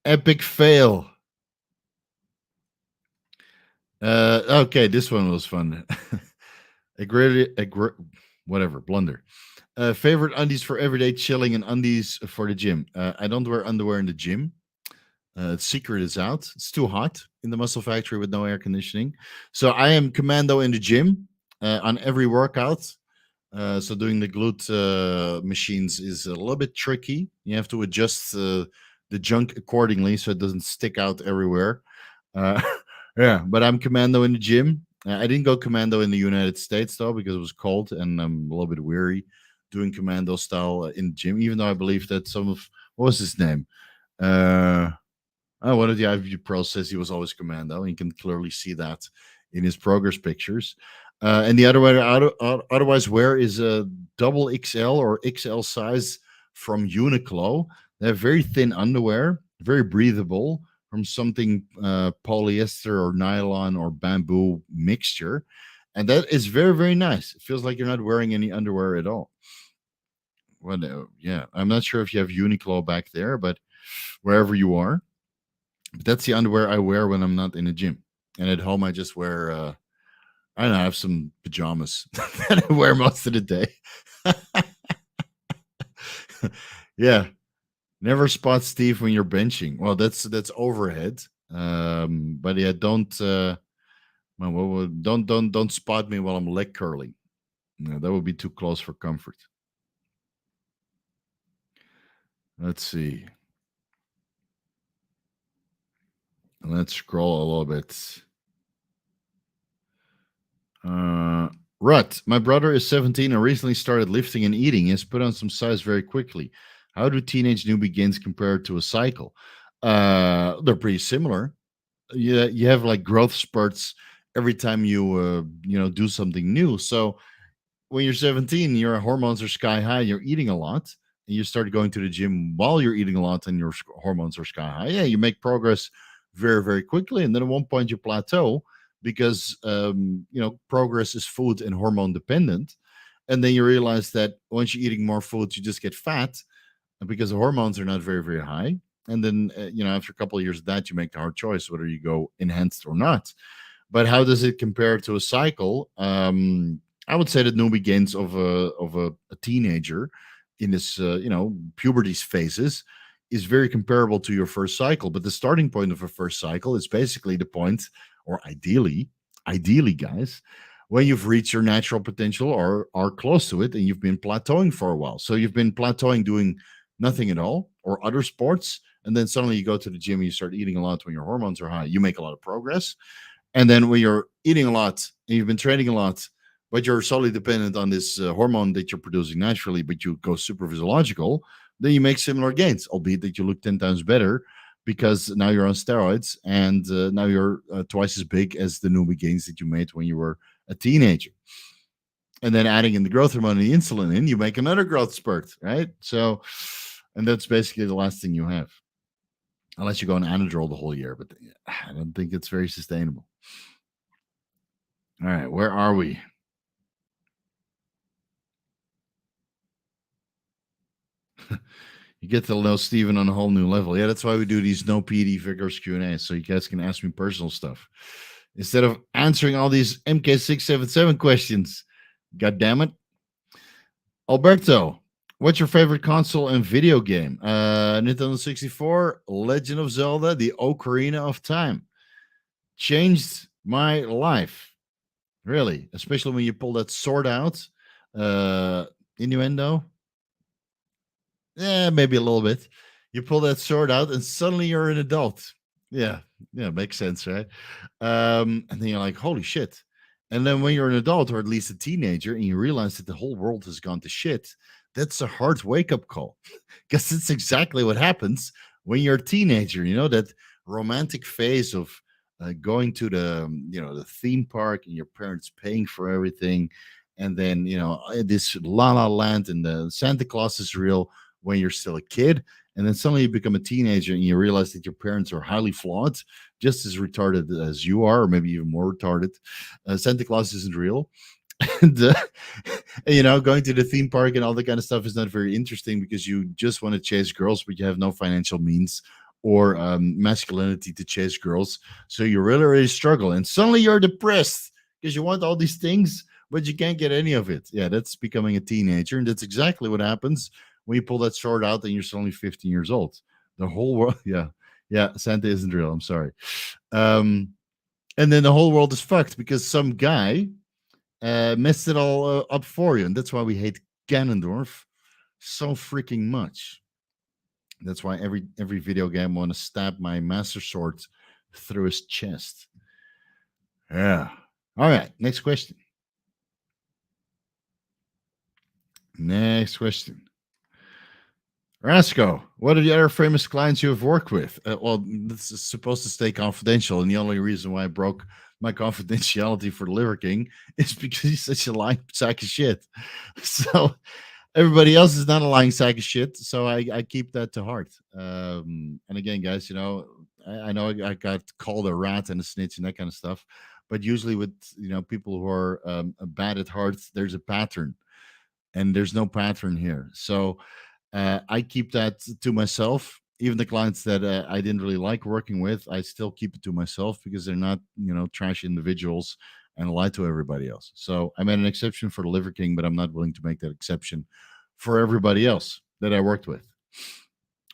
A: Epic fail. Okay, this one was fun. Whatever, blunder. Favorite undies for everyday chilling and undies for the gym. I don't wear underwear in the gym. Secret is out. It's too hot in the muscle factory with no air conditioning. So I am Commando in the gym on every workout. So doing the glute machines is a little bit tricky. You have to adjust the junk accordingly so it doesn't stick out everywhere. Yeah, but I'm Commando in the gym. I didn't go Commando in the United States though, because it was cold and I'm a little bit weary doing Commando style in the gym. Even though I believe that some of, what was his name? One of the IVU pros says he was always Commando, and you can clearly see that in his progress pictures. And the other way, otherwise, wear is a double XL or XL size from Uniqlo. They have very thin underwear, very breathable, from something polyester or nylon or bamboo mixture. And that is very, very nice. It feels like you're not wearing any underwear at all. Well, yeah, I'm not sure if you have Uniqlo back there, but wherever you are, but that's the underwear I wear when I'm not in the gym. And at home, I just wear, I don't know, I have some pajamas that I wear most of the day. Yeah, never spot Steve when you're benching. Well, that's overhead. But yeah, don't spot me while I'm leg curling. No, that would be too close for comfort. Let's see. Let's scroll a little bit. Rut, my brother is 17 and recently started lifting and eating. He has put on some size very quickly. How do teenage newbie gains compare to a cycle? They're pretty similar. You have like growth spurts every time you do something new. So when you're 17, your hormones are sky high, you're eating a lot, and you start going to the gym while you're eating a lot and your hormones are sky high. Yeah, you make progress very, very quickly. And then at one point you plateau because, progress is food and hormone dependent. And then you realize that once you're eating more food, you just get fat because the hormones are not very, very high. And then, after a couple of years of that, you make the hard choice whether you go enhanced or not. But how does it compare to a cycle? I would say that newbie gains of a teenager in this puberty phases is very comparable to your first cycle. But the starting point of a first cycle is basically the point, or ideally, guys, when you've reached your natural potential or are close to it, and you've been plateauing for a while. So you've been plateauing doing nothing at all or other sports, and then suddenly you go to the gym and you start eating a lot when your hormones are high. You make a lot of progress. And then when you're eating a lot and you've been training a lot, but you're solely dependent on this hormone that you're producing naturally, but you go super physiological, then you make similar gains, albeit that you look 10 times better because now you're on steroids and now you're twice as big as the newbie gains that you made when you were a teenager. And then adding in the growth hormone and the insulin in, you make another growth spurt, right? So, and that's basically the last thing you have. Unless you go on Anadrol the whole year, but I don't think it's very sustainable. All right, where are we? You get to know Steven on a whole new level. Yeah, that's why we do these no PD Vigorous Q&A, so you guys can ask me personal stuff. Instead of answering all these MK677 questions. God damn it. Alberto, what's your favorite console and video game? Nintendo 64, Legend of Zelda, the Ocarina of Time. Changed my life. Really, especially when you pull that sword out. Innuendo. Yeah, maybe a little bit. You pull that sword out, and suddenly you're an adult. Yeah, makes sense, right? And then you're like, holy shit. And then when you're an adult, or at least a teenager, and you realize that the whole world has gone to shit, that's a hard wake up call. Because it's exactly what happens when you're a teenager. That romantic phase of going to the theme park and your parents paying for everything. And then, this La La Land and the Santa Claus is real when you're still a kid. And then suddenly you become a teenager and you realize that your parents are highly flawed, just as retarded as you are, or maybe even more retarded. Santa Claus isn't real. And, going to the theme park and all that kind of stuff is not very interesting because you just want to chase girls, but you have no financial means or masculinity to chase girls. So you really, really struggle. And suddenly you're depressed because you want all these things, but you can't get any of it. Yeah, that's becoming a teenager. And that's exactly what happens when you pull that sword out and you're suddenly 15 years old. The whole world, yeah, Santa isn't real. I'm sorry. And then the whole world is fucked because some guy messed it all up for you. And that's why we hate Ganondorf so freaking much. That's why every video game want to stab my master sword through his chest. Yeah. All right. Next question. Rasco, what are the other famous clients you have worked with? Well, this is supposed to stay confidential, and the only reason why I broke my confidentiality for the Liver King is because he's such a lying sack of shit. So everybody else is not a lying sack of shit, so I keep that to heart. And again, guys, I know I got called a rat and a snitch and that kind of stuff, but usually with people who are bad at heart, there's a pattern, and there's no pattern here. So I keep that to myself. Even the clients that I didn't really like working with, I still keep it to myself because they're not, trash individuals and lie to everybody else. So I made an exception for the Liver King, but I'm not willing to make that exception for everybody else that I worked with.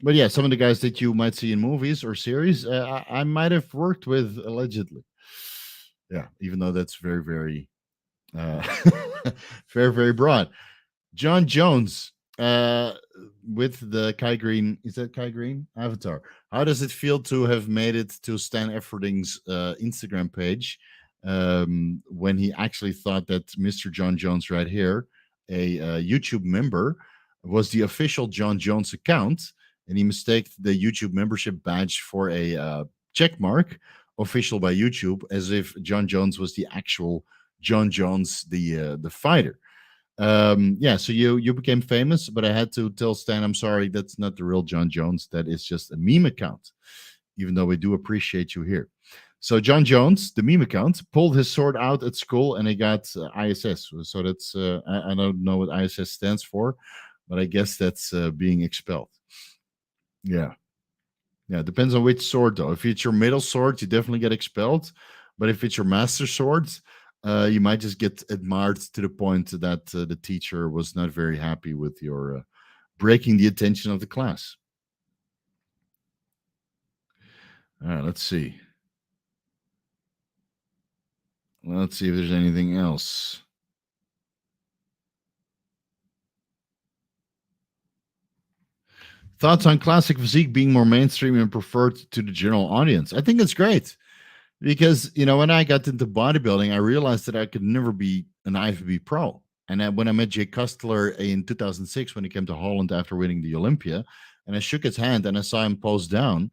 A: But yeah, some of the guys that you might see in movies or series, I might have worked with allegedly. Yeah, even though that's very, very, uh, very, very broad. John Jones, with the Kai Green, is that Kai Green avatar? How does it feel to have made it to Stan Efferding's Instagram page when he actually thought that Mr. John Jones right here, a YouTube member, was the official John Jones account, and he mistaked the YouTube membership badge for a check mark, official by YouTube, as if John Jones was the actual John Jones, the fighter. Yeah, so you became famous, but I had to tell Stan, I'm sorry, that's not the real John Jones. That is just a meme account, even though we do appreciate you here. So John Jones, the meme account, pulled his sword out at school and he got ISS. So that's I don't know what ISS stands for, but I guess that's being expelled. Yeah. Yeah, depends on which sword though. If it's your middle sword, you definitely get expelled. But if it's your master sword, you might just get admired to the point that the teacher was not very happy with your breaking the attention of the class. All right, let's see. Let's see if there's anything else. Thoughts on classic physique being more mainstream and preferred to the general audience? I think it's great because when I got into bodybuilding, I realized that I could never be an IFBB pro. And when I met Jay Custler in 2006, when he came to Holland after winning the Olympia, and I shook his hand and I saw him pose down,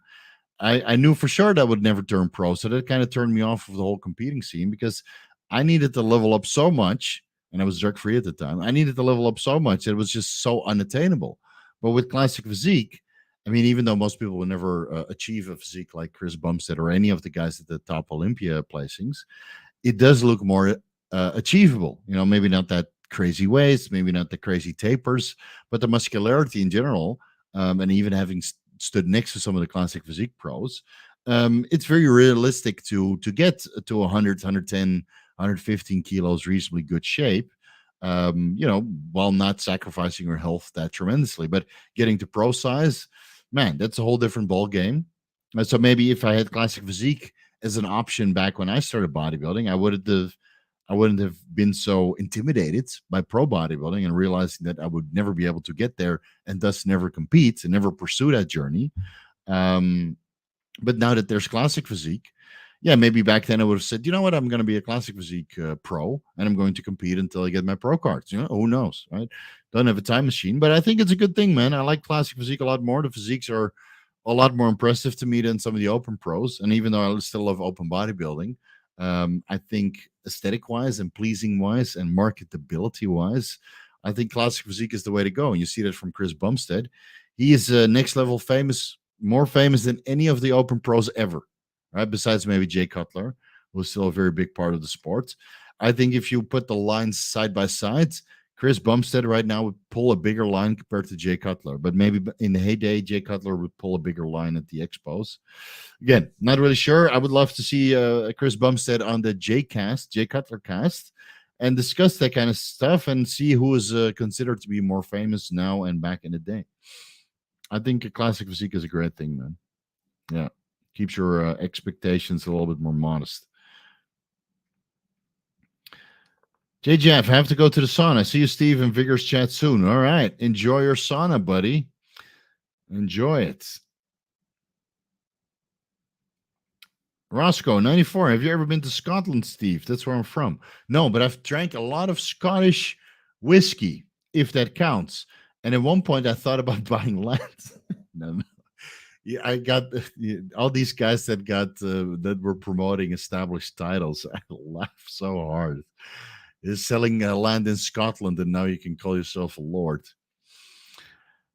A: I knew for sure that I would never turn pro. So that kind of turned me off of the whole competing scene because I needed to level up so much, and I was drug free at the time. I needed to level up so much that it was just so unattainable. But with classic physique, I mean, even though most people will never achieve a physique like Chris Bumstead or any of the guys at the top Olympia placings, it does look more achievable. Maybe not that crazy waist, maybe not the crazy tapers, but the muscularity in general, and even having stood next to some of the classic physique pros, it's very realistic to get to 100, 110, 115 kilos reasonably good shape. While not sacrificing your health that tremendously, but getting to pro size, man, that's a whole different ball game. So maybe if I had classic physique as an option back when I started bodybuilding, I wouldn't have been so intimidated by pro bodybuilding and realizing that I would never be able to get there and thus never compete and never pursue that journey. Um, but now that there's classic physique, yeah, maybe back then I would have said, you know what, I'm going to be a classic physique pro and I'm going to compete until I get my pro cards. Who knows, right? Don't have a time machine, but I think it's a good thing, man. I like classic physique a lot more. The physiques are a lot more impressive to me than some of the open pros. And even though I still love open bodybuilding, I think aesthetic wise and pleasing wise and marketability wise, I think classic physique is the way to go. And you see that from Chris Bumstead. He is next level famous, more famous than any of the open pros ever, right? Besides maybe Jay Cutler, who's still a very big part of the sport. I think if you put the lines side by side, Chris Bumstead right now would pull a bigger line compared to Jay Cutler, but maybe in the heyday, Jay Cutler would pull a bigger line at the expos. Again, not really sure. I would love to see Chris Bumstead on the Jay Cutler cast, and discuss that kind of stuff and see who is considered to be more famous now and back in the day. I think a classic physique is a great thing, man. Yeah, keeps your expectations a little bit more modest. JJF, have to go to the sauna. See you, Steve, in Vigorous chat soon. All right. Enjoy your sauna, buddy. Enjoy it. Roscoe, 94. Have you ever been to Scotland, Steve? That's where I'm from. No, but I've drank a lot of Scottish whiskey, if that counts. And at one point, I thought about buying land. No. Yeah, I got all these guys that were promoting established titles. I laugh so hard. Is selling land in Scotland, and now you can call yourself a lord.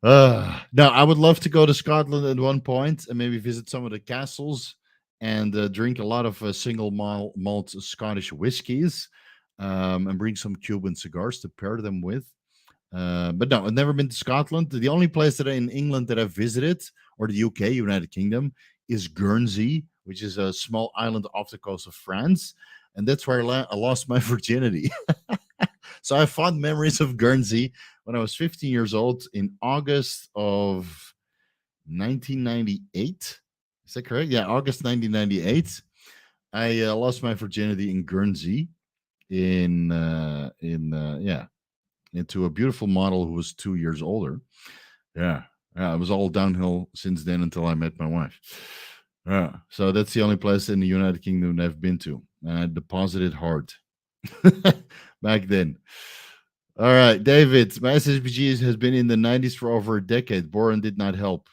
A: No, I would love to go to Scotland at one point and maybe visit some of the castles and drink a lot of single malt Scottish whiskies, and bring some Cuban cigars to pair them with. But no, I've never been to Scotland. The only place that in England that I've visited, or the UK, United Kingdom, is Guernsey, which is a small island off the coast of France. And that's where I lost my virginity. So I have fond memories of Guernsey when I was 15 years old in August of 1998. Is that correct? Yeah, August 1998. I lost my virginity in Guernsey yeah, into a beautiful model who was 2 years older. Yeah. Yeah, it was all downhill since then until I met my wife. Yeah. So that's the only place in the United Kingdom that I've been to. And I deposited hard back then. All right, David, my SHBG has been in the 90s for over a decade. Boron did not help.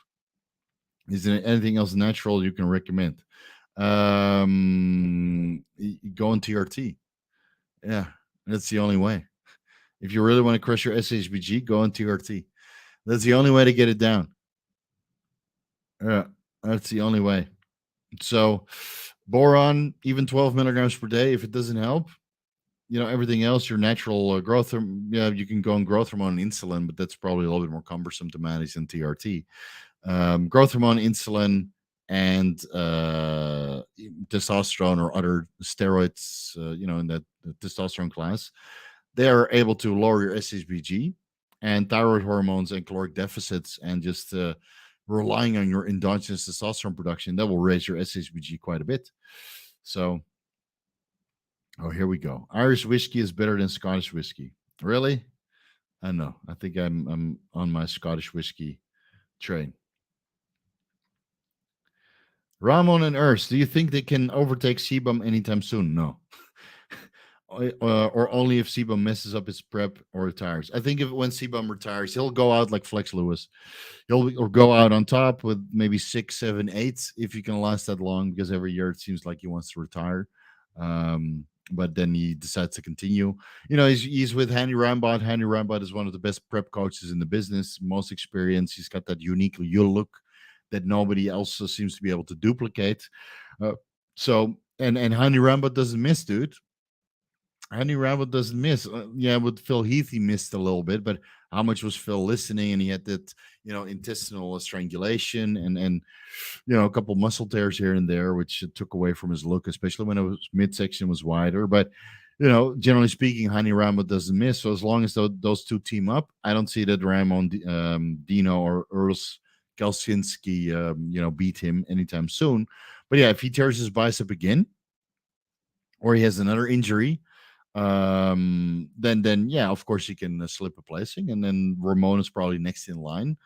A: Is there anything else natural you can recommend? Go on TRT. Yeah, that's the only way. If you really want to crush your SHBG, go on TRT. That's the only way to get it down. Yeah, that's the only way. So, boron, even 12 milligrams per day, if it doesn't help, everything else, your natural growth, yeah, you can go on growth hormone and insulin, but that's probably a little bit more cumbersome to manage than TRT. Growth hormone, insulin, and testosterone or other steroids, in that testosterone class, they are able to lower your SHBG, and thyroid hormones and caloric deficits, and just relying on your endogenous testosterone production, that will raise your SHBG quite a bit. So, oh, here we go. Irish whiskey is better than Scottish whiskey. Really? I know. I think I'm on my Scottish whiskey train. Ramon and Urs, do you think they can overtake Sebum anytime soon? No. Or only if Sebum messes up his prep or retires. I think if when Sebum retires, he'll go out like Flex Lewis. He'll go out on top with maybe 6, 7, 8 if he can last that long, because every year it seems like he wants to retire. But then he decides to continue. He's with Hanny Rambot. Hanny Rambot is one of the best prep coaches in the business, most experienced. He's got that unique look that nobody else seems to be able to duplicate. And Hanny Rambot doesn't miss, dude. Andy Rabbit doesn't miss. Yeah, with Phil Heath, he missed a little bit, but how much was Phil listening? And he had that, intestinal strangulation and a couple muscle tears here and there, which took away from his look, especially when his midsection was wider. But, generally speaking, Hani Rabbit doesn't miss. So as long as those two team up, I don't see that Ramon Dino or Urs Galsinski, beat him anytime soon. But yeah, if he tears his bicep again, or he has another injury, then yeah, of course you can slip a placing, and then Ramon is probably next in line,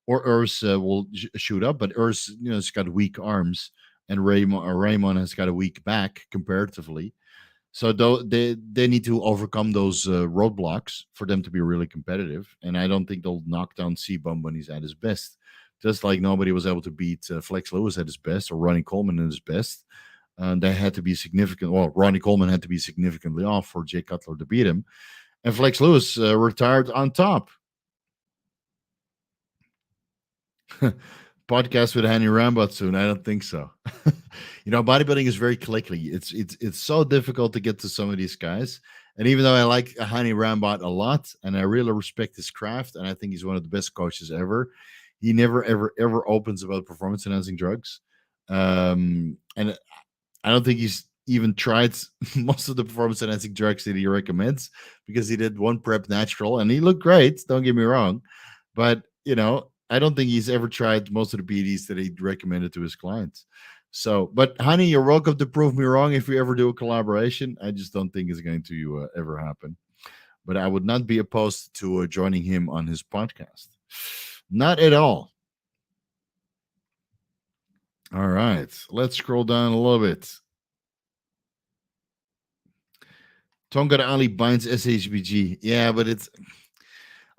A: or Urs will shoot up, but Urs, has got weak arms, and Raymond has got a weak back comparatively. So they need to overcome those roadblocks for them to be really competitive, and I don't think they'll knock down C-Bum when he's at his best. Just like nobody was able to beat Flex Lewis at his best, or Ronnie Coleman at his best. They had to be significant. Well, Ronnie Coleman had to be significantly off for Jay Cutler to beat him. And Flex Lewis retired on top. Podcast with Hanny Rambot soon. I don't think so. Bodybuilding is very clicky. It's so difficult to get to some of these guys. And even though I like Hani Rambot a lot, and I really respect his craft, and I think he's one of the best coaches ever, he never ever opens about performance enhancing drugs. And I don't think he's even tried most of the performance enhancing drugs that he recommends, because he did one prep natural and he looked great. Don't get me wrong. But, I don't think he's ever tried most of the PEDs that he recommended to his clients. So, but honey, you're welcome to prove me wrong if we ever do a collaboration. I just don't think it's going to ever happen. But I would not be opposed to joining him on his podcast. Not at all. All right, let's scroll down a little bit. Tonga Ali binds SHBG. Yeah, but it's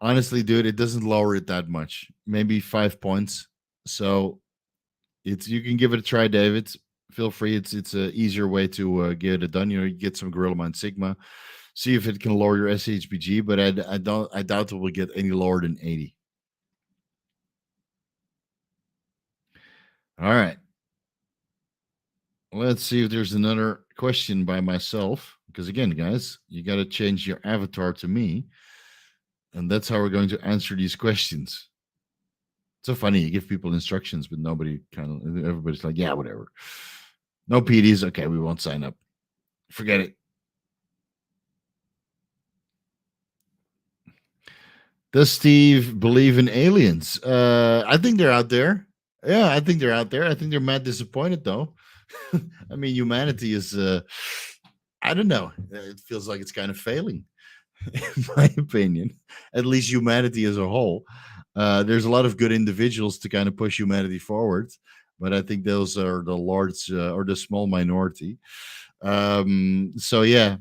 A: honestly, dude, it doesn't lower it that much. Maybe 5 points. So you can give it a try, David. Feel free. It's an easier way to get it done. You get some Gorilla Mind Sigma, see if it can lower your SHBG. But I doubt it will get any lower than 80. All right. Let's see if there's another question by myself. Because again, guys, you got to change your avatar to me. And that's how we're going to answer these questions. It's so funny. You give people instructions, but nobody everybody's like, yeah, whatever. No PEDs. Okay, we won't sign up. Forget it. Does Steve believe in aliens? I think they're out there. Yeah, I think they're out there. I think they're mad disappointed though. I mean, humanity is. I don't know. It feels like it's kind of failing, in my opinion. At least humanity as a whole. There's a lot of good individuals to kind of push humanity forward, but I think those are the large or the small minority. So yeah,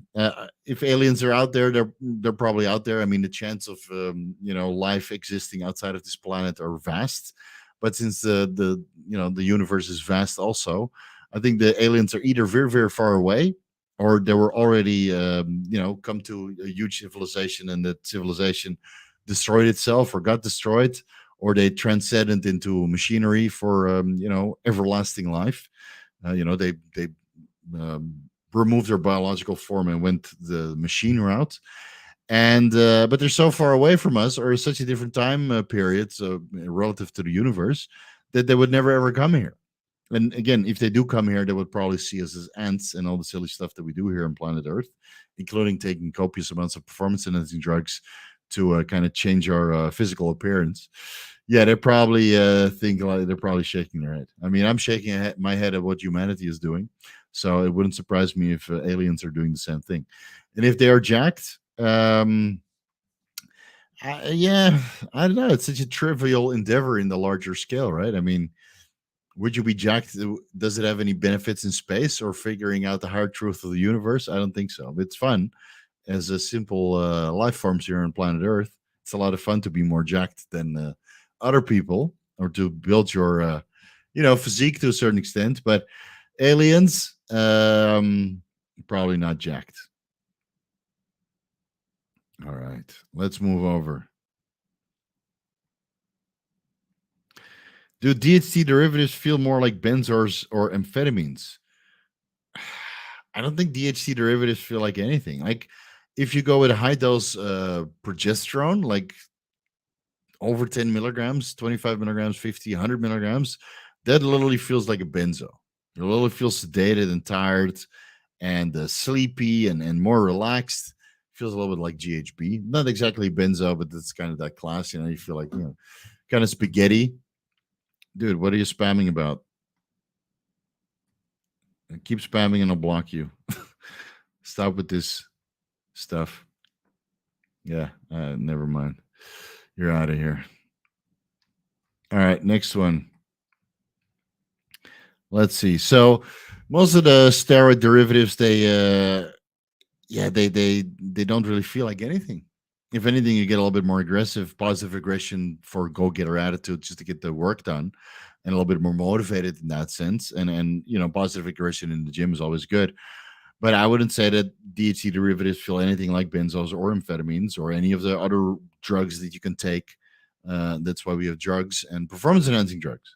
A: if aliens are out there, they're probably out there. I mean, the chance of life existing outside of this planet are vast, but since the universe is vast also, I think the aliens are either very very far away, or they were already come to a huge civilization, and the civilization destroyed itself or got destroyed, or they transcended into machinery for everlasting life. They um, removed their biological form and went the machine route. And but they're so far away from us, or such a different time period, so relative to the universe, that they would never ever come here. And again, if they do come here, they would probably see us as ants and all the silly stuff that we do here on planet Earth, including taking copious amounts of performance enhancing drugs to kind of change our physical appearance. Yeah, they probably think like they're probably shaking their head. I mean, I'm shaking my head at what humanity is doing, so it wouldn't surprise me if aliens are doing the same thing. And if they are jacked, yeah, I don't know. It's such a trivial endeavor in the larger scale, right? I mean, would you be jacked? Does it have any benefits in space or figuring out the hard truth of the universe? I don't think so. It's fun as a simple life forms here on planet Earth. It's a lot of fun to be more jacked than other people, or to build your, physique to a certain extent. But aliens, probably not jacked. All right, let's move over. Do DHT derivatives feel more like benzos or amphetamines? I don't think DHT derivatives feel like anything. Like if you go with a high dose progesterone, like over 10 milligrams, 25 milligrams, 50, 100 milligrams, that literally feels like a benzo. It literally feels sedated and tired and sleepy and more relaxed. Feels a little bit like GHB. Not exactly benzo, but it's kind of that class. You feel like, kind of spaghetti. Dude, what are you spamming about? Keep spamming and I'll block you. Stop with this stuff. Yeah, never mind. You're out of here. All right, next one. Let's see. So most of the steroid derivatives, they don't really feel like anything. If anything, you get a little bit more aggressive, positive aggression for go-getter attitude, just to get the work done, and a little bit more motivated in that sense. And positive aggression in the gym is always good. But I wouldn't say that DHT derivatives feel anything like benzos or amphetamines or any of the other drugs that you can take. That's why we have drugs and performance enhancing drugs.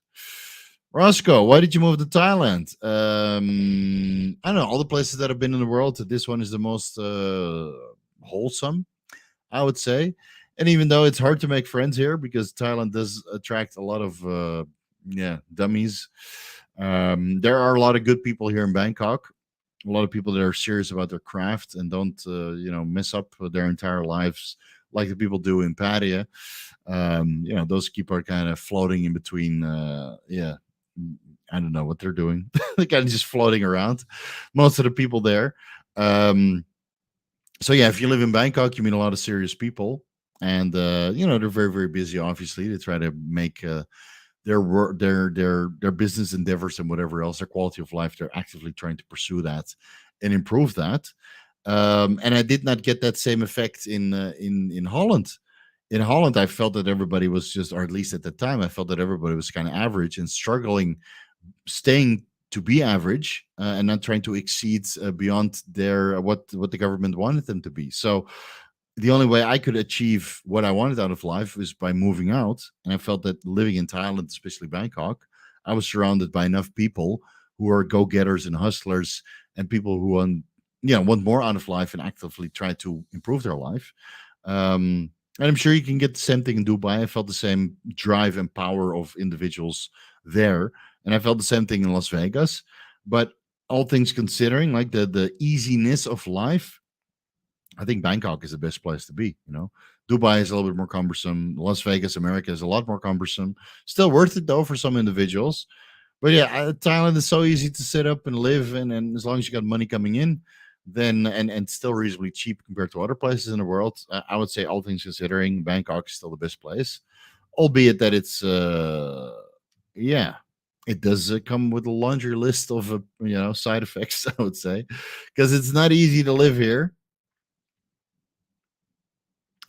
A: Roscoe, why did you move to Thailand? I don't know. All the places that I've been in the world, this one is the most wholesome, I would say. And even though it's hard to make friends here because Thailand does attract a lot of dummies, there are a lot of good people here in Bangkok. A lot of people that are serious about their craft and don't mess up their entire lives like the people do in Pattaya. Those people are kind of floating in between. I don't know what they're doing. They're kind of just floating around. Most of the people there. So yeah, if you live in Bangkok, you meet a lot of serious people, and they're very very busy. Obviously, they try to make their work, their business endeavors and whatever else, their quality of life. They're actively trying to pursue that and improve that. And I did not get that same effect in Holland. In Holland, I felt that everybody was just, or at least at the time, I felt that everybody was kind of average and struggling, staying to be average and not trying to exceed beyond their what the government wanted them to be. So the only way I could achieve what I wanted out of life was by moving out. And I felt that living in Thailand, especially Bangkok, I was surrounded by enough people who are go-getters and hustlers and people who want more out of life and actively try to improve their life. And I'm sure you can get the same thing in Dubai. I felt the same drive and power of individuals there, and I felt the same thing in Las Vegas. But all things considering, like the easiness of life, I think Bangkok is the best place to be. Dubai is a little bit more cumbersome. Las Vegas, America, is a lot more cumbersome. Still worth it though for some individuals. But yeah, Thailand is so easy to set up and live in, and as long as you got money coming in, then and still reasonably cheap compared to other places in the world, I would say all things considering, Bangkok is still the best place. Albeit that it's yeah, it does come with a laundry list of side effects. I would say because it's not easy to live here.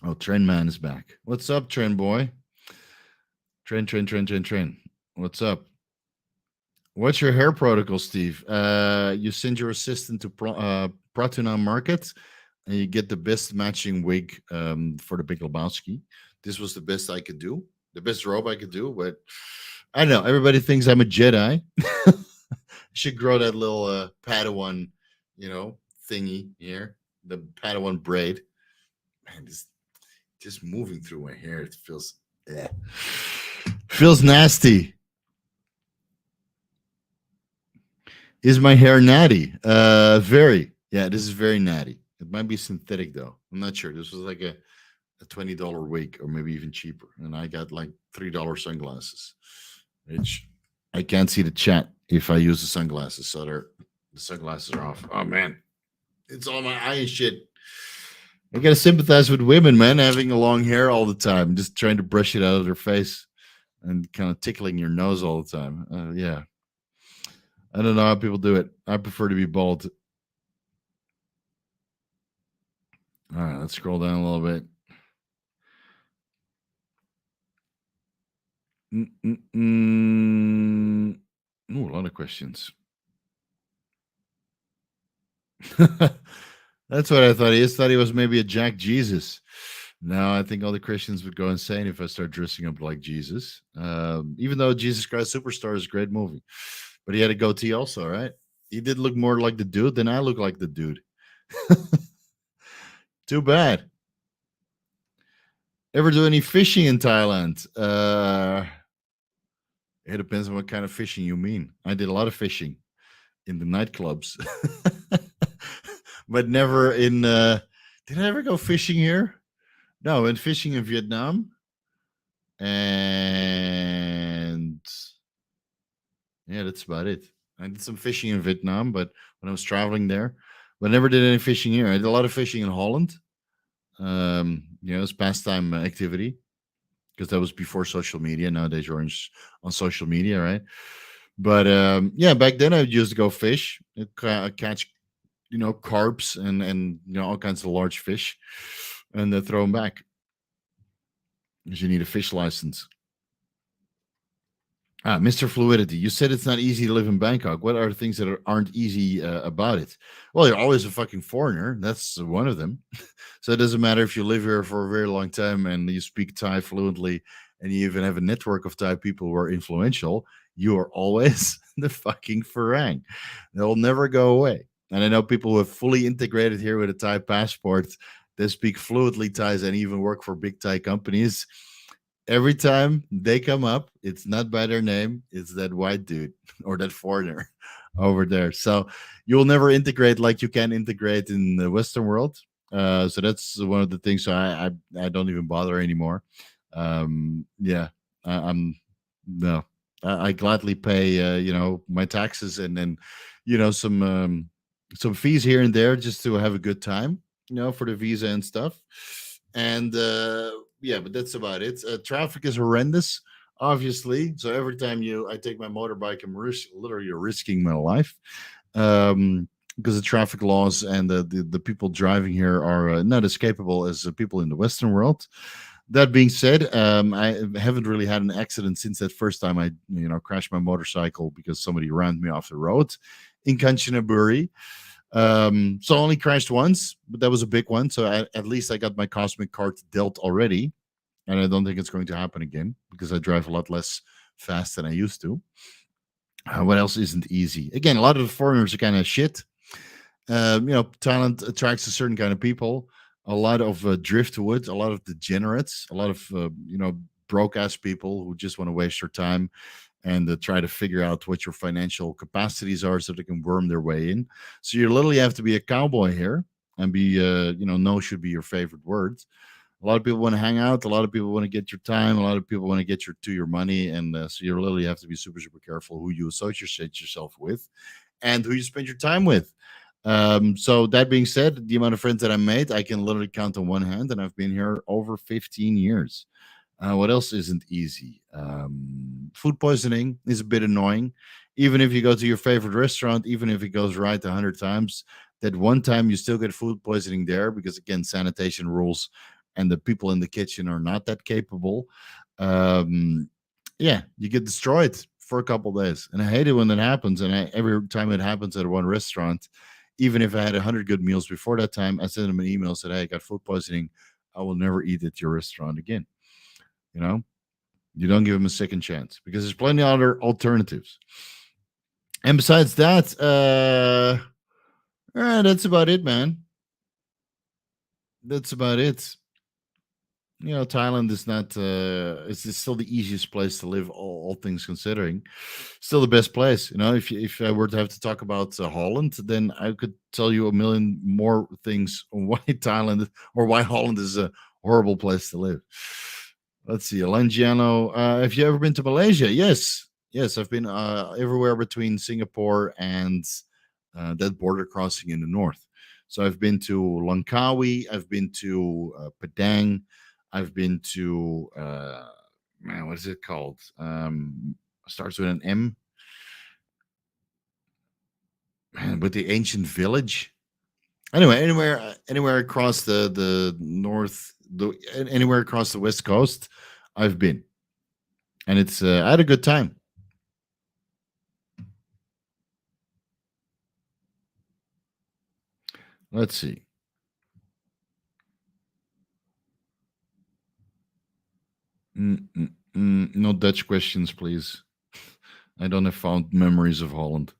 A: Oh, Trend Man is back. What's up, Trend Boy? Trend. What's up? What's your hair protocol, Steve? You send your assistant to Pratuna Market, and you get the best matching wig for the Big Lebowski. This was the best I could do, the best robe I could do. But I don't know. Everybody thinks I'm a Jedi. Should grow that little Padawan, thingy here, the Padawan braid. Man, this just moving through my hair, it feels nasty. Is my hair natty? Very. Yeah, this is very natty. It might be synthetic though. I'm not sure. This was like a $20 wig or maybe even cheaper. And I got like $3 sunglasses, which I can't see the chat if I use the sunglasses. So the sunglasses are off. Oh man, it's all my eye and shit. I gotta sympathize with women, man, having a long hair all the time, just trying to brush it out of their face and kind of tickling your nose all the time. Yeah. I don't know how people do it. I prefer to be bald. All right, let's scroll down a little bit. Ooh, a lot of questions. That's what I thought. He thought he was maybe a Jack Jesus. Now I think all the Christians would go insane if I start dressing up like Jesus. Even though Jesus Christ Superstar is a great movie, but he had a goatee also, right? He did look more like the dude than I look like the dude. Too bad. Ever do any fishing in Thailand? It depends on what kind of fishing you mean. I did a lot of fishing in the nightclubs, but never in. Did I ever go fishing here? No, I went fishing in Vietnam, and yeah, that's about it. I did some fishing in Vietnam, but when I was traveling there, but never did any fishing here. I did a lot of fishing in Holland. It's pastime activity because that was before social media. Nowadays, you're on social media, right? But yeah, back then I used to go fish, catch, carps and all kinds of large fish, and throw them back. Because you need a fish license. Mr. Fluidity, you said it's not easy to live in Bangkok. What are the things that aren't easy about it? Well, you're always a fucking foreigner. That's one of them. So it doesn't matter if you live here for a very long time and you speak Thai fluently and you even have a network of Thai people who are influential. You are always the fucking Farang. They'll never go away. And I know people who have fully integrated here with a Thai passport. They speak fluently Thai and even work for big Thai companies. Every time they come up, it's not by their name, it's that white dude or that foreigner over there. So you'll never integrate like you can integrate in the Western world. So that's one of the things. So I don't even bother anymore. Yeah, I'm no. I gladly pay my taxes and then some fees here and there just to have a good time, for the visa and stuff. And yeah, but that's about it. Traffic is horrendous, obviously. So every time I take my motorbike, I'm literally risking my life because the traffic laws and the people driving here are not as capable as the people in the Western world. That being said, I haven't really had an accident since that first time I crashed my motorcycle because somebody ran me off the road in Kanchanaburi. So I only crashed once, but that was a big one. So at least I got my cosmic card dealt already. And I don't think it's going to happen again because I drive a lot less fast than I used to. What else isn't easy? Again, a lot of the foreigners are kind of shit. Thailand attracts a certain kind of people. A lot of driftwood, a lot of degenerates, a lot of broke ass people who just want to waste their time and try to figure out what your financial capacities are so they can worm their way in. So you literally have to be a cowboy here and be, no should be your favorite word. A lot of people want to hang out. A lot of people want to get your time. A lot of people want to get your money, and so you literally have to be super super careful who you associate yourself with, and who you spend your time with. So that being said, the amount of friends that I made, I can literally count on one hand, and I've been here over 15 years. What else isn't easy? Food poisoning is a bit annoying. Even if you go to your favorite restaurant, even if it goes right 100 times, that one time you still get food poisoning there because, again, sanitation rules and the people in the kitchen are not that capable. Um, yeah, you get destroyed for a couple days. And I hate it when that happens. And every time it happens at one restaurant, even if I had 100 good meals before that time, I sent them an email, said, hey, I got food poisoning. I will never eat at your restaurant again. You know, you don't give them a second chance because there's plenty of other alternatives. And besides that, that's about it, man. That's about it. Thailand is not it's still the easiest place to live, all things considering. Still the best place. If I were to have to talk about Holland, then I could tell you a million more things on why Thailand or why Holland is a horrible place to live. Let's see, Alangiano. Have you ever been to Malaysia? Yes, I've been everywhere between Singapore and that border crossing in the north. So I've been to Langkawi, I've been to Padang, I've been to man, what is it called? Starts with an M. Man, with the ancient village. Anyway, anywhere across the north, anywhere across the west coast, I've been, and it's I had a good time. Let's see. No Dutch questions, please. I don't have fond memories of Holland.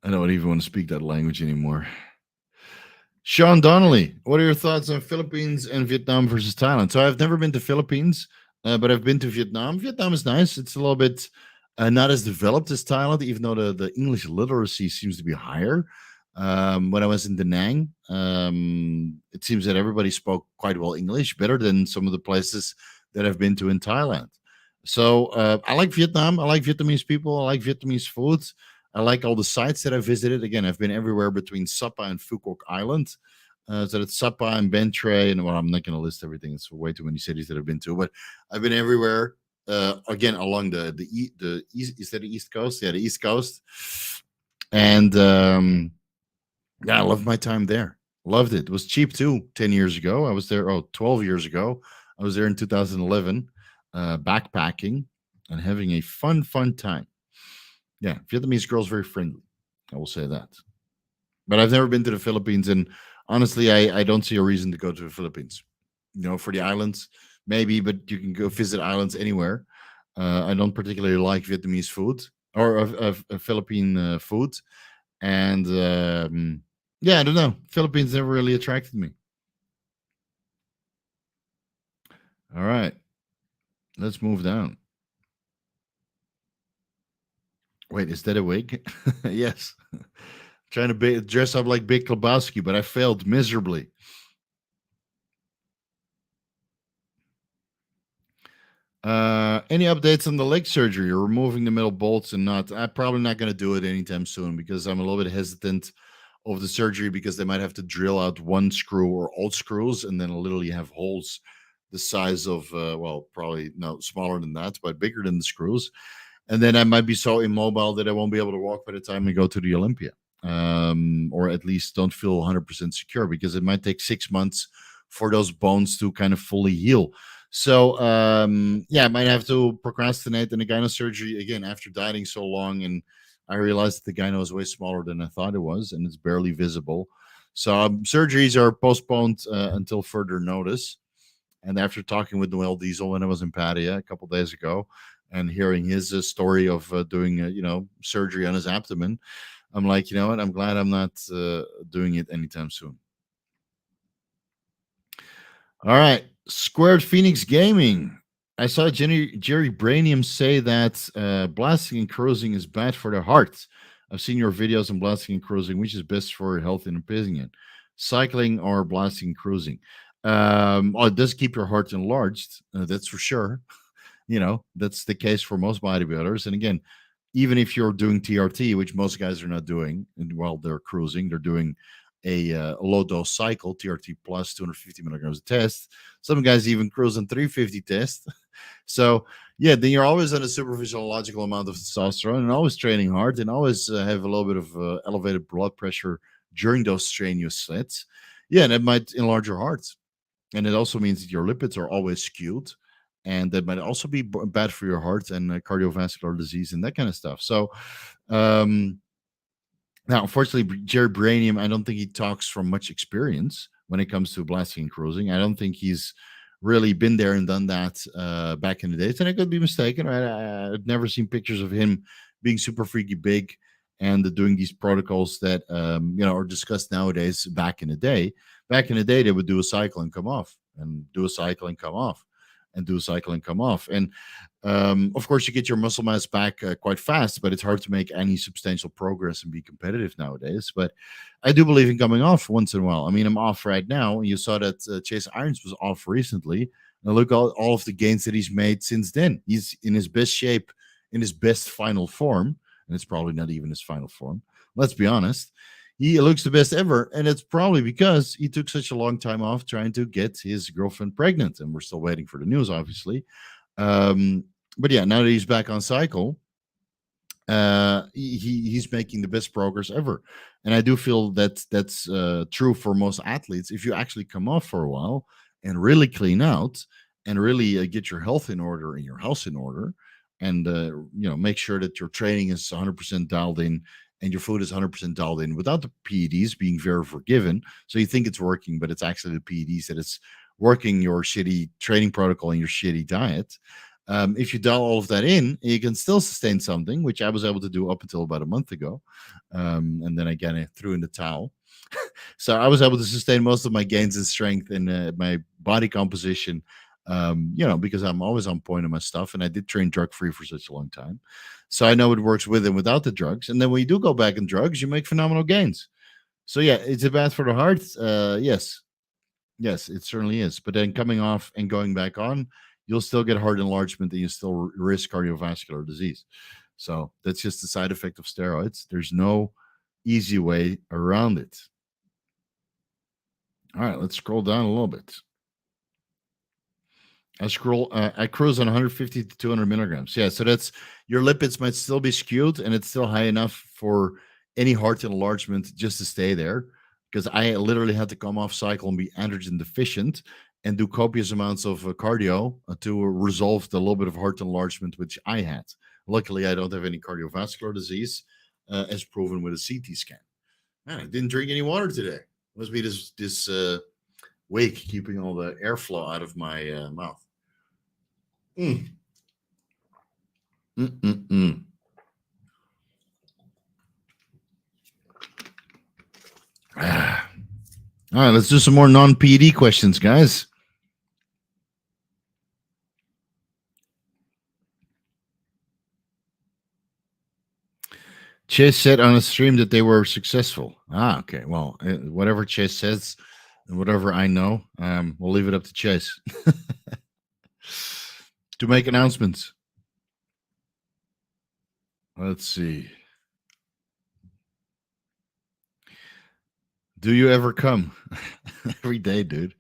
A: I don't even want to speak that language anymore. Sean Donnelly, what are your thoughts on Philippines and Vietnam versus Thailand? So I've never been to Philippines, but I've been to Vietnam. Vietnam is nice. It's a little bit not as developed as Thailand, even though the English literacy seems to be higher. When I was in Da Nang, it seems that everybody spoke quite well English, better than some of the places that I've been to in Thailand. So I like Vietnam. I like Vietnamese people. I like Vietnamese food. I like all the sites that I visited. Again, I've been everywhere between Sapa and Phuoc Island. So it's Sapa and Bentray, and well, I'm not going to list everything. It's way too many cities that I've been to, but I've been everywhere. Again, along the east, is that the East Coast? Yeah, the East Coast. And yeah, I loved my time there. Loved it. It was cheap too. 10 years ago, I was there. 12 years ago, I was there in 2011, backpacking and having a fun time. Yeah, Vietnamese girls very friendly. I will say that. But I've never been to the Philippines, and honestly, I don't see a reason to go to the Philippines. For the islands, maybe, but you can go visit islands anywhere. I don't particularly like Vietnamese food or Philippine food, and yeah, I don't know. Philippines never really attracted me. All right, let's move down. Wait, is that a wig? Yes. Trying to dress up like Big Lebowski, but I failed miserably. Any updates on the leg surgery? You're removing the metal bolts and nuts. I'm probably not going to do it anytime soon because I'm a little bit hesitant of the surgery because they might have to drill out one screw or old screws and then literally have holes the size of, well, probably no smaller than that, but bigger than the screws. And then I might be so immobile that I won't be able to walk by the time I go to the Olympia, or at least don't feel 100% secure because it might take 6 months for those bones to kind of fully heal. So yeah, I might have to procrastinate the gyno surgery again after dieting so long, and I realized that the gyno is way smaller than I thought it was, and it's barely visible. So surgeries are postponed until further notice. And after talking with Noel Diesel when I was in Pattaya a couple days ago, and hearing his story of doing surgery on his abdomen, I'm like, you know what? I'm glad I'm not doing it anytime soon. All right, Squared Phoenix Gaming. I saw Jerry Branium say that blasting and cruising is bad for the heart. I've seen your videos on blasting and cruising, which is best for health in opinion, cycling or blasting and cruising. It does keep your heart enlarged, that's for sure. That's the case for most bodybuilders. And again, even if you're doing TRT, which most guys are not doing, and while they're cruising, they're doing a low dose cycle, TRT plus 250 milligrams a test. Some guys even cruise on 350 test. So yeah, then you're always on a super physiological amount of testosterone and always training hard and always have a little bit of elevated blood pressure during those strenuous sets. Yeah, and it might enlarge your heart. And it also means that your lipids are always skewed. And that might also be bad for your heart and cardiovascular disease and that kind of stuff. So, now, unfortunately, Jerry Branium, I don't think he talks from much experience when it comes to blasting and cruising. I don't think he's really been there and done that back in the days. And I could be mistaken. Right? I've never seen pictures of him being super freaky big and doing these protocols that are discussed nowadays. Back in the day, they would do a cycle and come off, and do a cycle and come off, and do a cycle and come off. And of course, you get your muscle mass back quite fast, but it's hard to make any substantial progress and be competitive nowadays. But I do believe in coming off once in a while. I mean, I'm off right now. You saw that Chase Irons was off recently. And look at all of the gains that he's made since then. He's in his best shape, in his best final form. And it's probably not even his final form. Let's be honest. He looks the best ever. And it's probably because he took such a long time off trying to get his girlfriend pregnant. And we're still waiting for the news, obviously. But yeah, now that he's back on cycle, he's making the best progress ever. And I do feel that that's true for most athletes. If you actually come off for a while and really clean out and really get your health in order and your house in order, and make sure that your training is 100% dialed in and your food is 100% dialed in without the PEDs being very forgiven. So you think it's working, but it's actually the PEDs that it's working your shitty training protocol and your shitty diet. If you dial all of that in, you can still sustain something, which I was able to do up until about a month ago. And then again, I threw in the towel. So I was able to sustain most of my gains in strength and my body composition, because I'm always on point on my stuff. And I did train drug free for such a long time. So I know it works with and without the drugs. And then when you do go back in drugs, you make phenomenal gains. So yeah, is it bad for the heart? Yes. Yes, it certainly is. But then coming off and going back on, you'll still get heart enlargement and you still risk cardiovascular disease. So that's just the side effect of steroids. There's no easy way around it. All right, let's scroll down a little bit. I cruise on 150 to 200 milligrams. Yeah, so that's your lipids might still be skewed and it's still high enough for any heart enlargement just to stay there. Because I literally had to come off cycle and be androgen deficient and do copious amounts of cardio to resolve the little bit of heart enlargement which I had. Luckily, I don't have any cardiovascular disease, as proven with a CT scan. Man, I didn't drink any water today. Must be this wake keeping all the airflow out of my mouth. Mm. Mm-mm-mm. All right, let's do some more non-PED questions, guys. Chase said on a stream that they were successful. Okay. Well, whatever Chase says and whatever I know, we'll leave it up to Chase to make announcements. Let's see. Do you ever come? Every day, dude.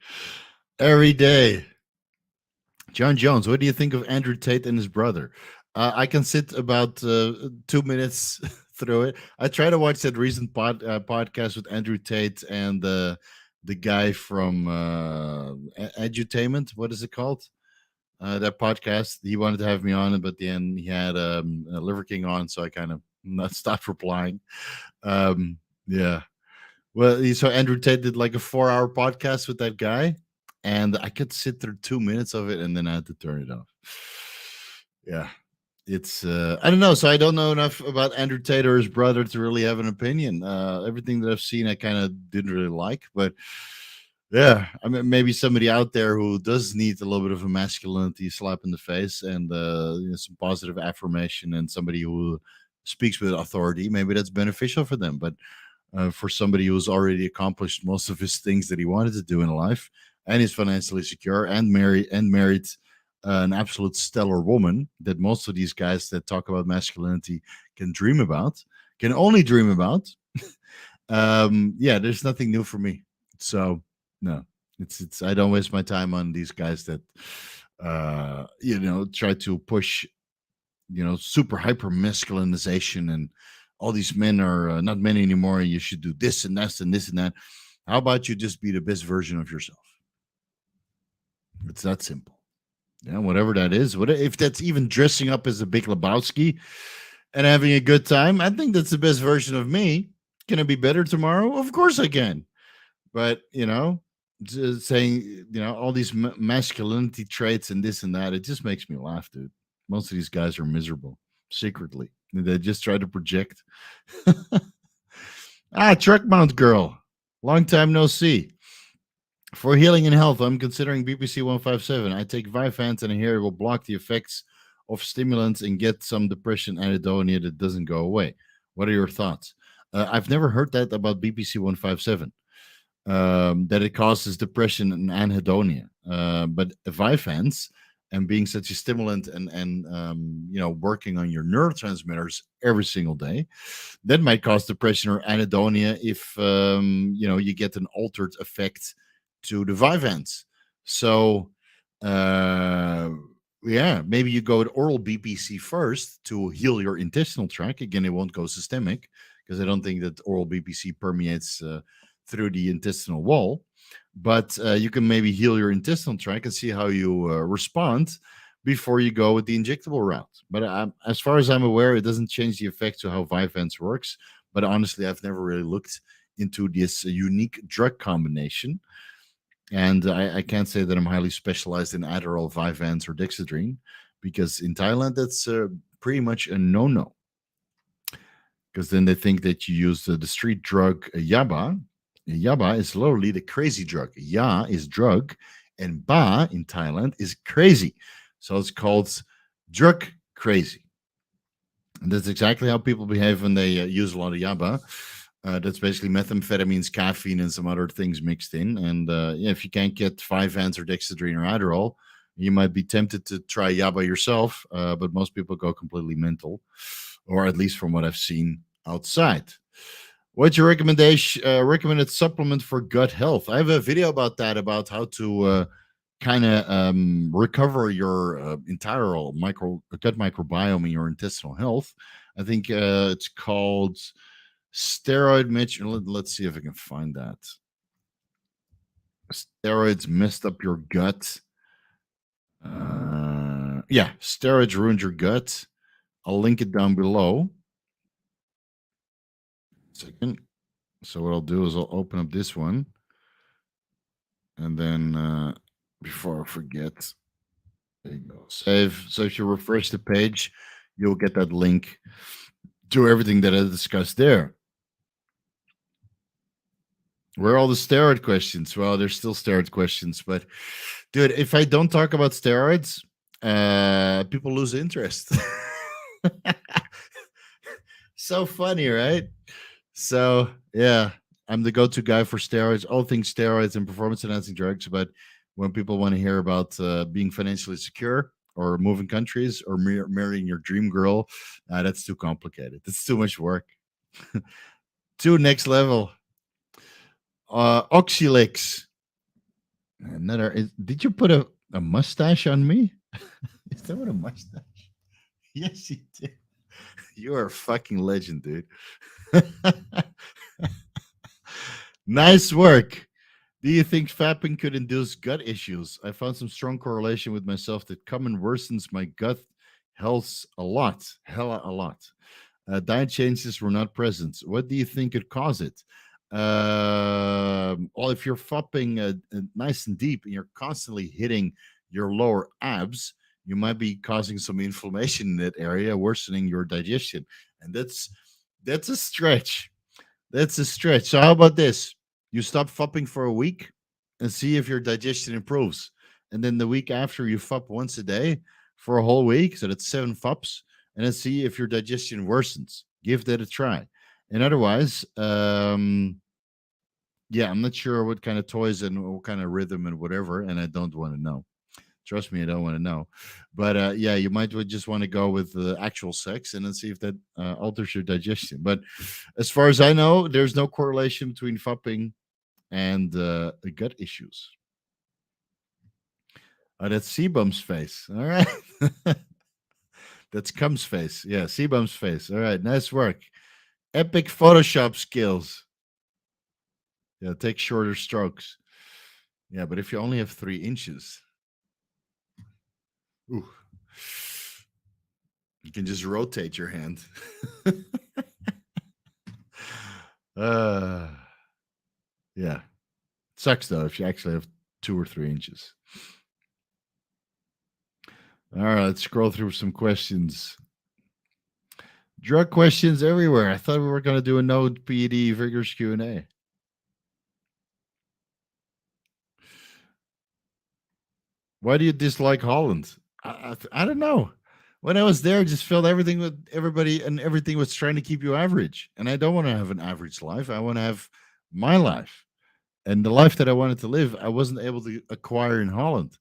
A: Every day. John Jones, what do you think of Andrew Tate and his brother? I can sit about 2 minutes through it. I try to watch that recent podcast with Andrew Tate and the guy from Edutainment. What is it called? That podcast. He wanted to have me on, but then he had Liver King on, so I kind of not stopped replying. Yeah. Well, so Andrew Tate did like a 4-hour podcast with that guy, and I could sit through 2 minutes of it, and then I had to turn it off. Yeah. it's I don't know. So I don't know enough about Andrew Tate or his brother to really have an opinion. Everything that I've seen, I kind of didn't really like, but yeah, I mean, maybe somebody out there who does need a little bit of a masculinity slap in the face and some positive affirmation, and somebody who speaks with authority, maybe that's beneficial for them. But for somebody who's already accomplished most of his things that he wanted to do in life, and is financially secure and married an absolute stellar woman that most of these guys that talk about masculinity can dream about, can only dream about. Yeah, there's nothing new for me. So no, it's I don't waste my time on these guys that try to push super hyper masculinization, and all these men are not men anymore, and you should do this and that and this and that. How about you just be the best version of yourself? It's that simple. Yeah, whatever that is. What if that's even dressing up as a Big Lebowski and having a good time? I think that's the best version of me. Can I be better tomorrow? Of course I can. But just saying all these masculinity traits and this and that, it just makes me laugh, dude. Most of these guys are miserable secretly. They just try to project. Truck mount girl, long time no see. For healing and health, I'm considering BPC 157. I take Vyvanse and I hear it will block the effects of stimulants and get some depression anhedonia that doesn't go away. What are your thoughts? I've never heard that about BPC 157. That it causes depression and anhedonia. But Vyvanse and being such a stimulant and working on your neurotransmitters every single day, that might cause depression or anhedonia if you get an altered effect to the Vyvanse. So yeah, maybe you go with oral BPC first to heal your intestinal tract. Again, it won't go systemic because I don't think that oral BPC permeates through the intestinal wall. But you can maybe heal your intestinal tract and see how you respond before you go with the injectable route. But as far as I'm aware, it doesn't change the effects of how Vyvanse works. But honestly, I've never really looked into this unique drug combination. And I can't say that I'm highly specialized in Adderall, Vyvanse, or Dexedrine, because in Thailand, that's pretty much a no-no. Because then they think that you use the street drug Yaba. Yaba is literally the crazy drug. Ya is drug, and Ba in Thailand is crazy. So it's called drug crazy. And that's exactly how people behave when they use a lot of Yaba. That's basically methamphetamines, caffeine, and some other things mixed in. And if you can't get Vyvanse or Dexedrine or Adderall, you might be tempted to try Yaba yourself. But most people go completely mental, or at least from what I've seen outside. What's your recommended supplement for gut health? I have a video about that, about how to kind of recover your entire gut microbiome and your intestinal health. I think it's called Steroid Mitch. Let's see if I can find that. Steroids messed up your gut. Yeah, steroids ruined your gut. I'll link it down below. Second. So what I'll do is I'll open up this one, and then before I forget, there you go, save. So if you refresh the page, you'll get that link to everything that I discussed there. Where are all the steroid questions? Well, there's still steroid questions, but dude, if I don't talk about steroids, people lose interest. So funny, right? So yeah, I'm the go-to guy for steroids, all things steroids and performance-enhancing drugs. But when people want to hear about being financially secure or moving countries or marrying your dream girl, that's too complicated. It's too much work. Too next level. Oxylix. Did you put a mustache on me? Is that what a mustache? Yes, you did. You are a fucking legend, dude. Nice work. Do you think fapping could induce gut issues? I found some strong correlation with myself that common worsens my gut health a lot. Hella a lot. Diet changes were not present. What do you think could cause it? Well, if you're fopping nice and deep and you're constantly hitting your lower abs, you might be causing some inflammation in that area, worsening your digestion. And that's a stretch. That's a stretch. So how about this? You stop fupping for a week and see if your digestion improves. And then the week after, you fup once a day for a whole week. So that's 7 fups. And then see if your digestion worsens. Give that a try. And otherwise, yeah, I'm not sure what kind of toys and what kind of rhythm and whatever. And I don't want to know. Trust me, I don't want to know. But yeah, you might just want to go with the actual sex and then see if that alters your digestion. But as far as I know, there's no correlation between fupping and gut issues. Oh, that's Sebum's face. All right. That's Cum's face. Yeah, Sebum's face. All right. Nice work. Epic Photoshop skills. Yeah, take shorter strokes. Yeah, but if you only have 3 inches, ooh, you can just rotate your hand. uh, yeah. Sucks though if you actually have 2 or 3 inches. All right, let's scroll through some questions. Drug questions everywhere. I thought we were going to do a no PED vigorous Q&A. Why do you dislike Holland? I don't know. When I was there, I just felt everything with everybody and everything was trying to keep you average. And I don't want to have an average life. I want to have my life. And the life that I wanted to live, I wasn't able to acquire in Holland.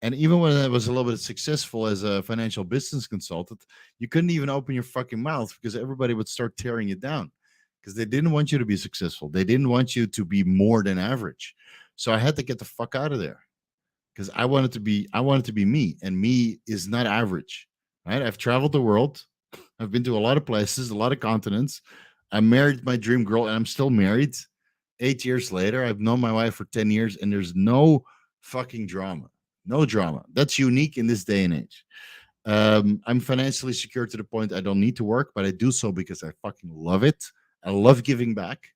A: And even when I was a little bit successful as a financial business consultant, you couldn't even open your fucking mouth because everybody would start tearing you down because they didn't want you to be successful. They didn't want you to be more than average. So I had to get the fuck out of there because I wanted to be me, and me is not average. Right? I've traveled the world. I've been to a lot of places, a lot of continents. I married my dream girl, and I'm still married. 8 years later, I've known my wife for 10 years, and there's no fucking drama. No drama. That's unique in this day and age. I'm financially secure to the point I don't need to work, but I do so because I fucking love it. I love giving back.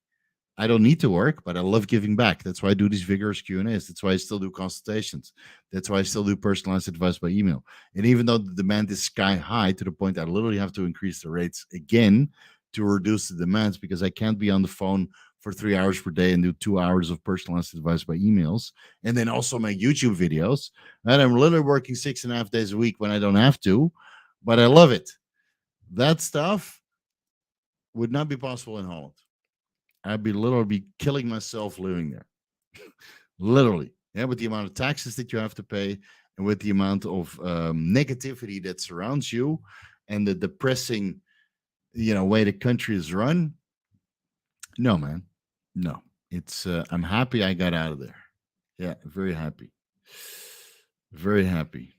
A: I don't need to work, but I love giving back. That's why I do these vigorous Q&As. That's why I still do consultations. That's why I still do personalized advice by email. And even though the demand is sky high to the point I literally have to increase the rates again to reduce the demands because I can't be on the phone for 3 hours per day and do 2 hours of personalized advice by emails and then also make YouTube videos. And I'm literally working 6.5 days a week when I don't have to, but I love it. That stuff would not be possible in Holland. I'd be literally killing myself living there. Literally. Yeah, with the amount of taxes that you have to pay and with the amount of negativity that surrounds you and the depressing, way the country is run. No, man. No. It's I'm happy I got out of there. Yeah, very happy. Very happy.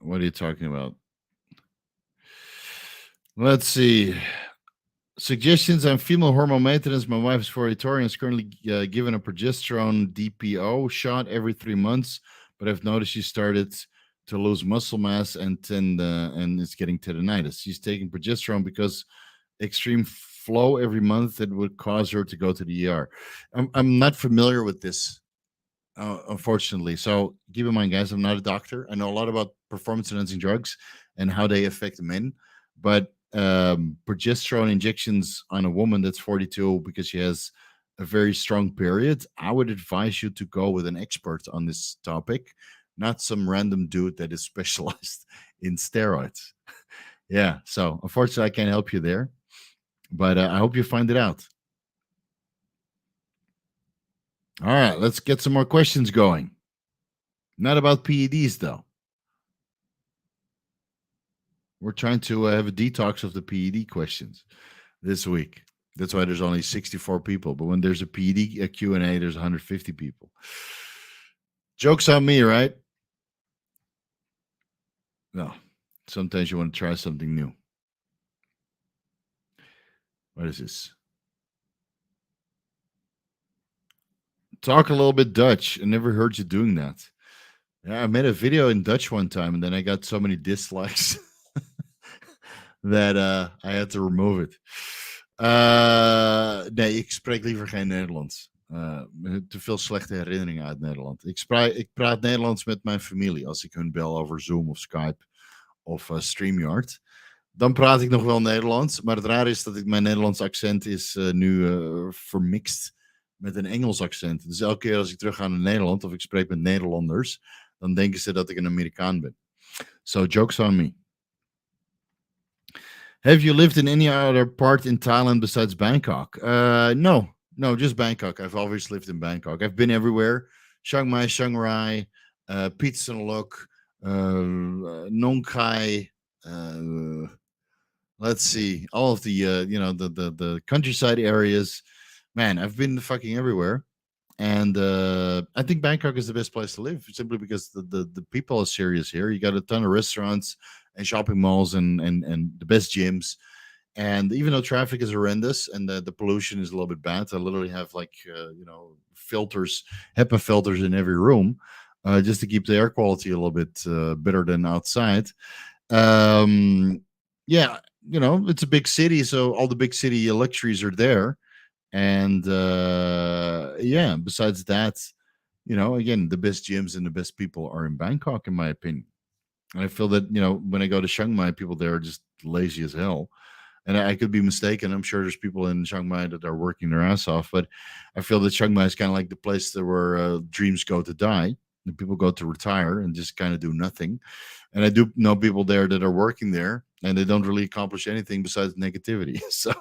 A: What are you talking about? Let's see. Suggestions on female hormone maintenance. My wife is 42 and is currently given a progesterone DPO shot every 3 months, but I've noticed she started to lose muscle mass and it's getting tendinitis. She's taking progesterone because extreme flow every month that would cause her to go to the ER. I'm not familiar with this, unfortunately. So keep in mind, guys, I'm not a doctor. I know a lot about performance enhancing drugs and how they affect men, but progesterone injections on a woman that's 42 because she has a very strong period, I would advise you to go with an expert on this topic, not some random dude that is specialized in steroids. Yeah, so unfortunately, I can't help you there, but I hope you find it out. All right, let's get some more questions going. Not about PEDs, though. We're trying to have a detox of the PED questions this week. That's why there's only 64 people. But when there's a PED Q&A, there's 150 people. Joke's on me, right? No. Sometimes you want to try something new. What is this? Talk a little bit Dutch. I never heard you doing that. Yeah, I made a video in Dutch one time, and then I got so many dislikes that I had to remove it. Nee, ik spreek liever geen Nederlands. Te veel slechte herinneringen uit Nederland. Ik praat Nederlands met mijn familie als ik hun bel over Zoom of Skype of StreamYard. Dan praat ik nog wel Nederlands. Maar het raar is dat mijn Nederlands accent is nu vermixt met een Engels accent. Dus elke keer als ik terug ga naar Nederland of ik spreek met Nederlanders, dan denken ze dat ik een Amerikaan ben. So, joke's on me. Have you lived in any other part in Thailand besides Bangkok? No, just Bangkok. I've always lived in Bangkok. I've been everywhere. Chiang Mai, Chiang Rai, Pitsanulok, Nong Khai, let's see, all of the the countryside areas. Man, I've been fucking everywhere. And I think Bangkok is the best place to live simply because the people are serious here. You got a ton of restaurants and shopping malls and the best gyms. And even though traffic is horrendous and the pollution is a little bit bad, I literally have like, filters, HEPA filters in every room just to keep the air quality a little bit better than outside. Yeah, it's a big city. So all the big city luxuries are there. And yeah, besides that, again, the best gyms and the best people are in Bangkok, in my opinion. And I feel that, when I go to Chiang Mai, people there are just lazy as hell. And I could be mistaken. I'm sure there's people in Chiang Mai that are working their ass off. But I feel that Chiang Mai is kind of like the place where dreams go to die. And people go to retire and just kind of do nothing. And I do know people there that are working there and they don't really accomplish anything besides negativity. So,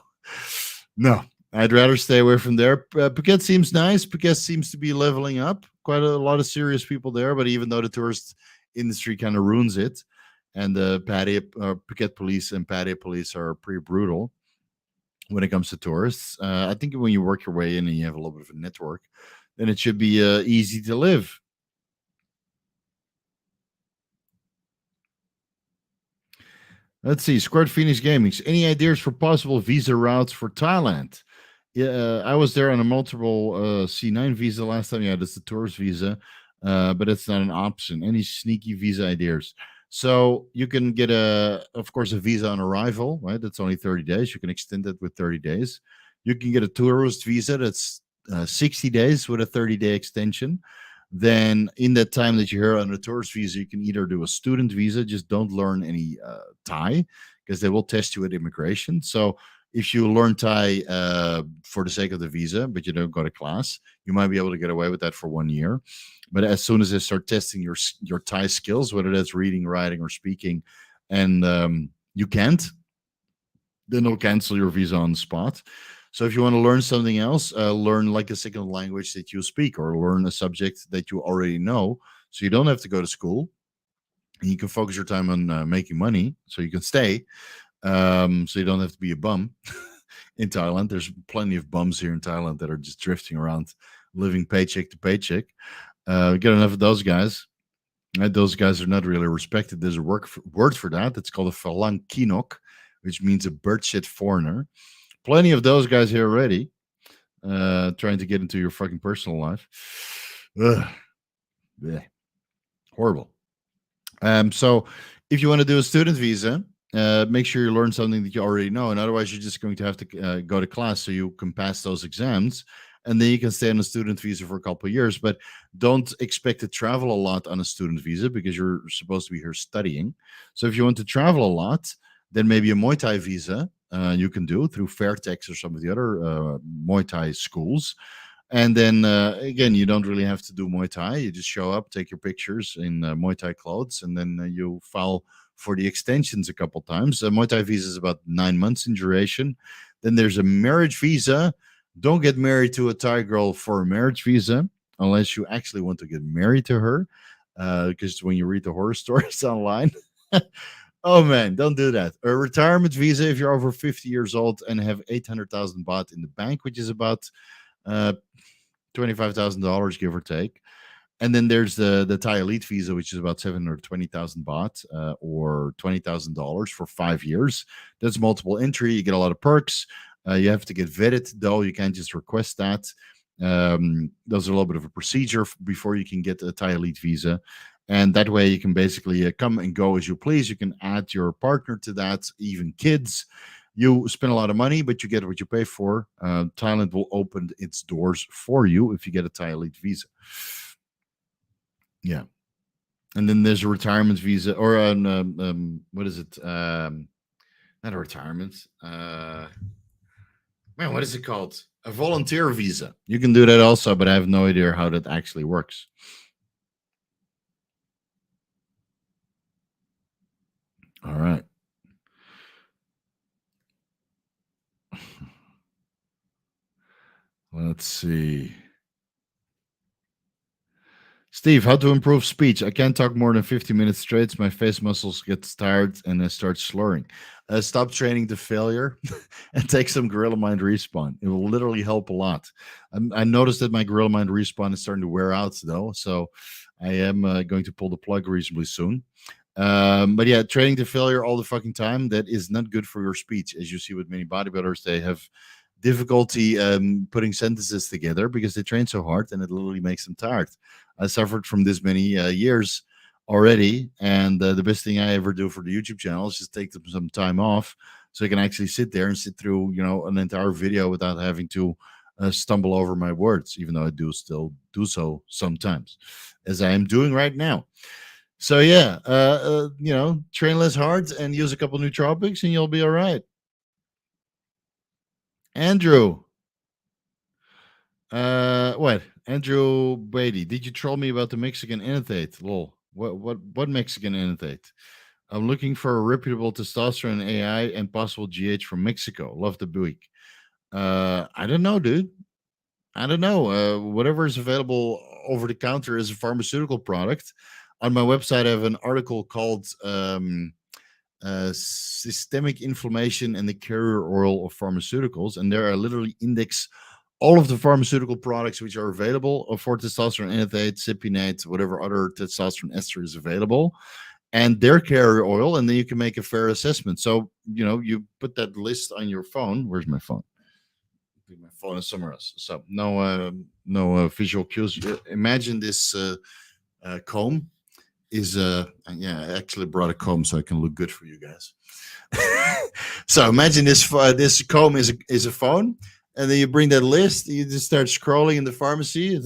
A: no. I'd rather stay away from there. Phuket seems nice. Phuket seems to be leveling up. Quite a lot of serious people there. But even though the tourist industry kind of ruins it, and the Phuket police and Pattaya police are pretty brutal when it comes to tourists, I think when you work your way in and you have a little bit of a network, then it should be easy to live. Let's see. Squared Phoenix Gaming. Any ideas for possible visa routes for Thailand? Yeah, I was there on a multiple C9 visa last time. Yeah, that's the tourist visa, but it's not an option. Any sneaky visa ideas? So you can get of course, a visa on arrival, right? That's only 30 days. You can extend it with 30 days. You can get a tourist visa that's 60 days with a 30-day extension. Then in that time that you're here on a tourist visa, you can either do a student visa, just don't learn any Thai because they will test you at immigration. So if you learn Thai for the sake of the visa, but you don't go to class, you might be able to get away with that for 1 year. But as soon as they start testing your Thai skills, whether that's reading, writing, or speaking, and you can't, then they'll cancel your visa on the spot. So if you want to learn something else, learn like a second language that you speak, or learn a subject that you already know, so you don't have to go to school, and you can focus your time on making money, so you can stay. So you don't have to be a bum in Thailand. There's plenty of bums here in Thailand that are just drifting around, living paycheck to paycheck. Get enough of those guys. Those guys are not really respected. There's a word for that. It's called a Phalang Kinok, which means a bird shit foreigner. Plenty of those guys here already, trying to get into your fucking personal life. Ugh. Yeah. Horrible. So if you want to do a student visa, make sure you learn something that you already know, and otherwise you're just going to have to go to class so you can pass those exams, and then you can stay on a student visa for a couple of years. But don't expect to travel a lot on a student visa because you're supposed to be here studying. So if you want to travel a lot, then maybe a Muay Thai visa you can do through Fairtex or some of the other Muay Thai schools. And then again, you don't really have to do Muay Thai. You just show up, take your pictures in Muay Thai clothes, and then you file for the extensions a couple times. Muay Thai visa is about 9 months in duration. Then there's a marriage visa. Don't get married to a Thai girl for a marriage visa unless you actually want to get married to her. Because when you read the horror stories online, oh man, don't do that. A retirement visa if you're over 50 years old and have 800,000 baht in the bank, which is about $25,000, give or take. And then there's the Thai Elite visa, which is about 720,000 baht or $20,000 for 5 years. That's multiple entry. You get a lot of perks. You have to get vetted, though. You can't just request that. Those are a little bit of a procedure before you can get a Thai Elite visa. And that way you can basically come and go as you please. You can add your partner to that, even kids. you spend a lot of money, but you get what you pay for. Thailand will open its doors for you if you get a Thai Elite visa. Yeah. And then there's a retirement visa or an, what is it? Not a retirement. Man, what is it called? A volunteer visa. You can do that also, but I have no idea how that actually works. All right. Let's see. Steve, how to improve speech? I can't talk more than 50 minutes straight. My face muscles get tired and I start slurring. Stop training to failure and take some Gorilla Mind Respawn. It will literally help a lot. I noticed that my Gorilla Mind Respawn is starting to wear out, though. So I am going to pull the plug reasonably soon. But yeah, training to failure all the fucking time, that is not good for your speech. As you see with many bodybuilders, they have difficulty putting sentences together because they train so hard and it literally makes them tired. I suffered from this many years already, and the best thing I ever do for the YouTube channel is just take some time off so I can actually sit there and sit through, an entire video without having to stumble over my words, even though I do still do so sometimes, as I am doing right now. So yeah, train less hard and use a couple nootropics, and you'll be all right. Andrew. What? Andrew Beatty, did you troll me about the Mexican annotate? Lol. What Mexican annotate? I'm looking for a reputable testosterone AI and possible GH from Mexico. Love the buick. I don't know, dude. I don't know. Whatever is available over the counter is a pharmaceutical product. On my website, I have an article called Systemic Inflammation and the Carrier Oil of Pharmaceuticals. And there I literally index all of the pharmaceutical products which are available for testosterone enanthate, cypionate, whatever other testosterone ester is available, and their carrier oil, and then you can make a fair assessment. So, you put that list on your phone. Where's my phone? My phone is somewhere else. So no visual cues. Imagine this comb is I actually brought a comb so I can look good for you guys. So imagine this comb is a phone. And then you bring that list, you just start scrolling in the pharmacy.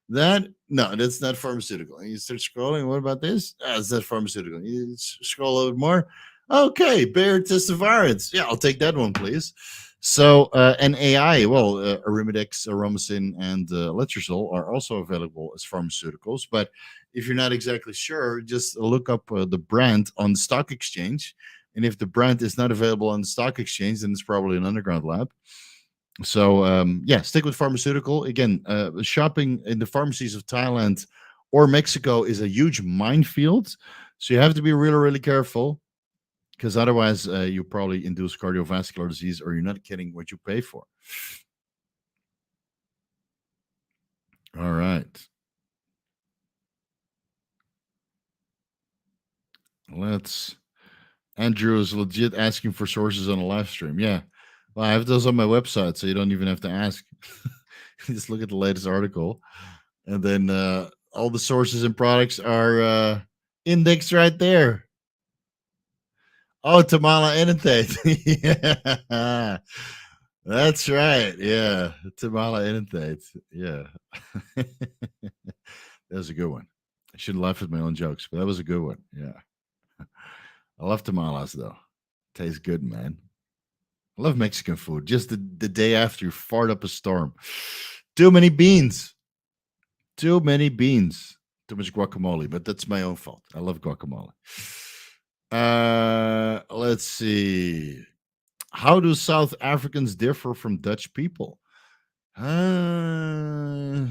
A: No, that's not pharmaceutical. And you start scrolling. What about this? It's not pharmaceutical. You scroll a little bit more. Okay, Bayer testavirus. Yeah, I'll take that one, please. So, and AI, well, Arimidex, Aromacin, and Letrozole are also available as pharmaceuticals. But if you're not exactly sure, just look up the brand on the stock exchange. And if the brand is not available on the stock exchange, then it's probably an underground lab. So stick with pharmaceutical. Again, shopping in the pharmacies of Thailand or Mexico is a huge minefield. So you have to be really, really careful, because otherwise you probably induce cardiovascular disease, or you're not getting what you pay for. All right. Andrew is legit asking for sources on a live stream. Yeah. Well, I have those on my website, so you don't even have to ask. Just look at the latest article, and then all the sources and products are indexed right there. Oh, Tamala Enanthate. Yeah. That's right. Yeah. Tamala Enanthate. Yeah. That was a good one. I shouldn't laugh at my own jokes, but that was a good one. Yeah. I love tamales, though. Tastes good, man. I love Mexican food. Just the day after you fart up a storm. Too many beans. Too many beans. Too much guacamole, but that's my own fault. I love guacamole. Let's see. How do South Africans differ from Dutch people? I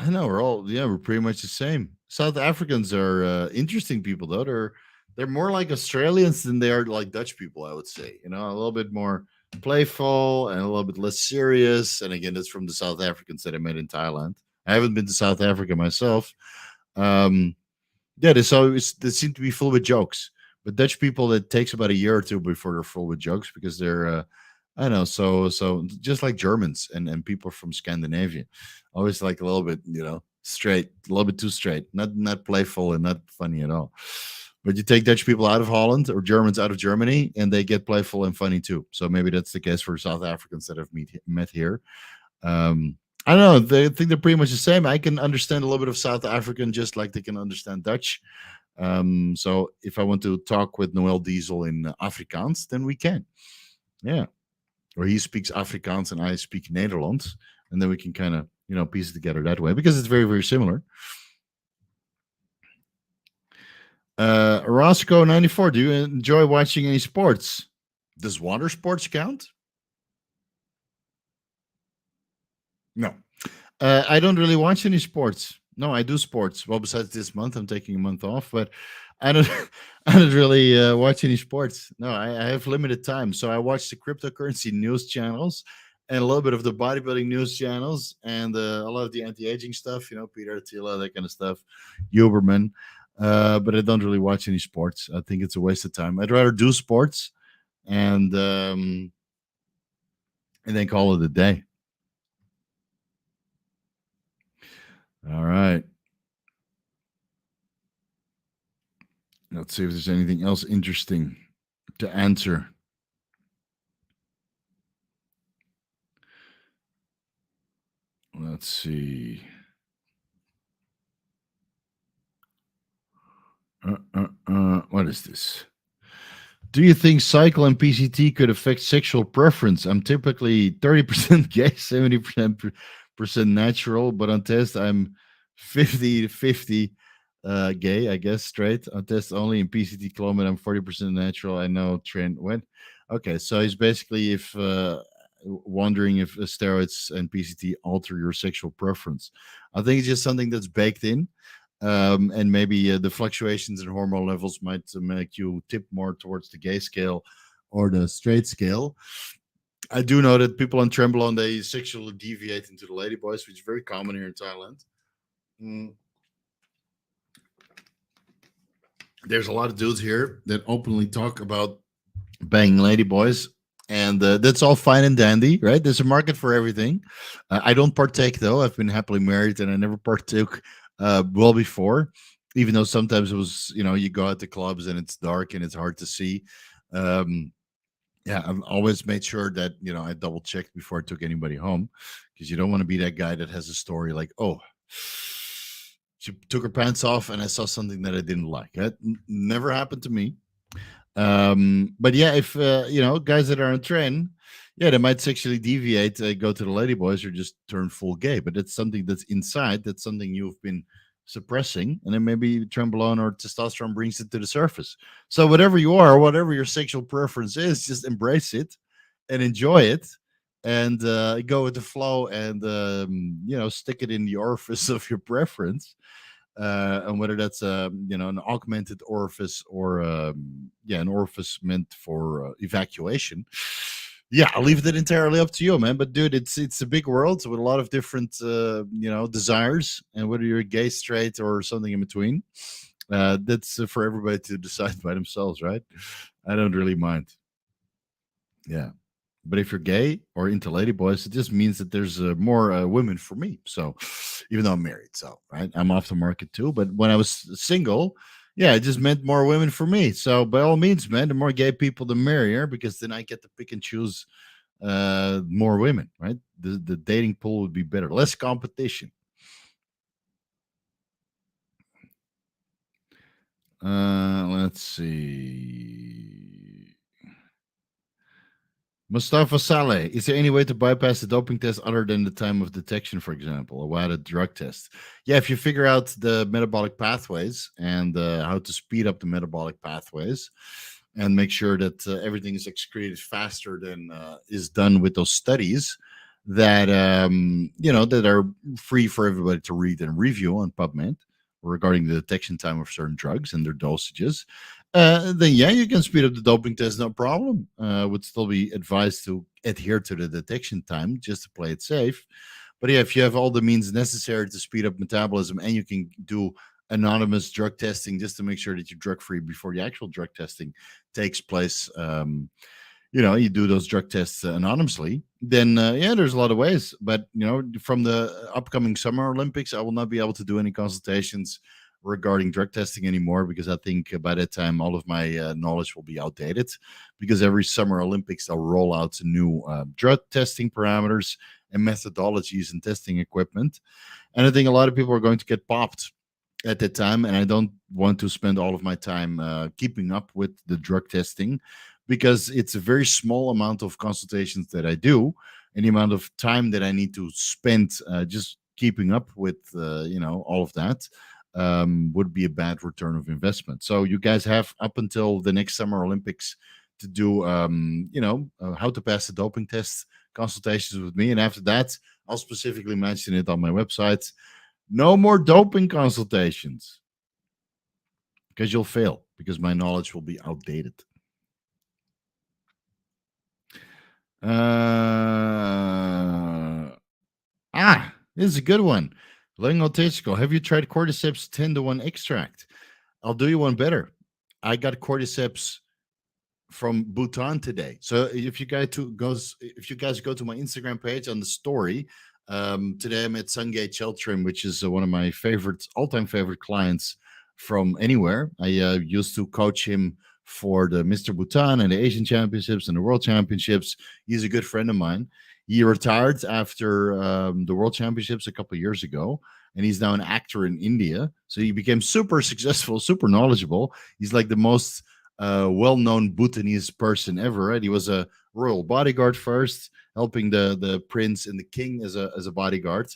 A: know we're pretty much the same. South Africans are interesting people, though. They're more like Australians than they are like Dutch people, I would say. A little bit more playful and a little bit less serious. And again, that's from the South Africans that I met in Thailand. I haven't been to South Africa myself. They seem to be full with jokes. But Dutch people, it takes about a year or two before they're full with jokes, because they're I know, so just like Germans and people from Scandinavia, always like a little bit, straight, a little bit too straight, not playful and not funny at all. But you take Dutch people out of Holland or Germans out of Germany, and they get playful and funny too. So maybe that's the case for South Africans that I've met here. I don't know. They think they're pretty much the same. I can understand a little bit of South African just like they can understand Dutch. So if I want to talk with Noel Diesel in Afrikaans, then we can. Yeah. Or he speaks Afrikaans and I speak Nederlands. And then we can kind of, piece it together that way because it's very, very similar. Roscoe 94, do you enjoy watching any sports? Does water sports count? No. I don't really watch any sports. No, I do sports. Well, besides this month, I'm taking a month off, but I don't I don't really watch any sports. No, I have limited time. So I watch the cryptocurrency news channels and a little bit of the bodybuilding news channels and a lot of the anti-aging stuff, Peter Attila, that kind of stuff, Huberman. But I don't really watch any sports. I think it's a waste of time. I'd rather do sports and then call it a day. All right. Let's see if there's anything else interesting to answer. Let's see. What is this? Do you think cycle and PCT could affect sexual preference? I'm typically 30% gay, 70% natural, but on test I'm 50 to 50 gay, I guess, straight. On test only in PCT Clomid, I'm 40% natural. I know trend when. Okay, so he's basically if wondering if steroids and PCT alter your sexual preference. I think it's just something that's baked in. And maybe the fluctuations in hormone levels might make you tip more towards the gay scale or the straight scale. I do know that people on Trembolone, they sexually deviate into the ladyboys, which is very common here in Thailand. There's a lot of dudes here that openly talk about banging ladyboys, and that's all fine and dandy, right? There's a market for everything. I don't partake, though. I've been happily married, and I never partook well before, even though sometimes it was, you go out to clubs and it's dark and it's hard to see. Yeah, I've always made sure that, I double checked before I took anybody home, because you don't want to be that guy that has a story like, oh, she took her pants off and I saw something that I didn't like. That never happened to me. But yeah, if, guys that are on trend, yeah, they might sexually deviate, go to the ladyboys or just turn full gay, but it's something that's inside. That's something you've been suppressing, and then maybe trembolone or testosterone brings it to the surface. So whatever you are, whatever your sexual preference is, just embrace it and enjoy it, and go with the flow, and stick it in the orifice of your preference. And whether that's an augmented orifice or an orifice meant for evacuation. Yeah, I'll leave that entirely up to you, man. But dude, it's a big world with a lot of different desires, and whether you're gay, straight, or something in between, that's for everybody to decide by themselves, right? I don't really mind. Yeah. But if you're gay or into ladyboys, it just means that there's more women for me. So even though I'm married, so right, I'm off the market too. But when I was single, yeah, it just meant more women for me. So by all means, man, the more gay people, the merrier, because then I get to pick and choose more women, right? The dating pool would be better, less competition. Let's see. Mustafa Saleh, is there any way to bypass the doping test other than the time of detection, for example, a WADA drug test? Yeah, if you figure out the metabolic pathways and how to speed up the metabolic pathways and make sure that everything is excreted faster than is done with those studies that, that are free for everybody to read and review on PubMed regarding the detection time of certain drugs and their dosages, then yeah, you can speed up the doping test, no problem. Would still be advised to adhere to the detection time just to play it safe. But yeah, if you have all the means necessary to speed up metabolism and you can do anonymous drug testing just to make sure that you're drug free before the actual drug testing takes place, you do those drug tests anonymously, then there's a lot of ways. But from the upcoming Summer Olympics, I will not be able to do any consultations regarding drug testing anymore, because I think by that time all of my knowledge will be outdated. Because every Summer Olympics they'll roll out new drug testing parameters and methodologies and testing equipment, and I think a lot of people are going to get popped at that time. And I don't want to spend all of my time keeping up with the drug testing, because it's a very small amount of consultations that I do, and the amount of time that I need to spend just keeping up with all of that would be a bad return of investment. So you guys have up until the next Summer Olympics to do how to pass the doping test consultations with me, and after that I'll specifically mention it on my website. No more doping consultations, because you'll fail, because my knowledge will be outdated. This is a good one. Lengotistical. Have you tried cordyceps 10-to-1 extract? I'll do you one better. I got cordyceps from Bhutan today. So if you guys go to my Instagram page on the story, today I'm at Sungay Cheltrim, which is one of my all-time favorite clients from anywhere. I used to coach him for the Mr. Bhutan and the Asian Championships and the World Championships. He's a good friend of mine. He retired after the World Championships a couple of years ago, and he's now an actor in India. So he became super successful, super knowledgeable. He's like the most well-known Bhutanese person ever. Right? He was a royal bodyguard first, helping the prince and the king as a bodyguard.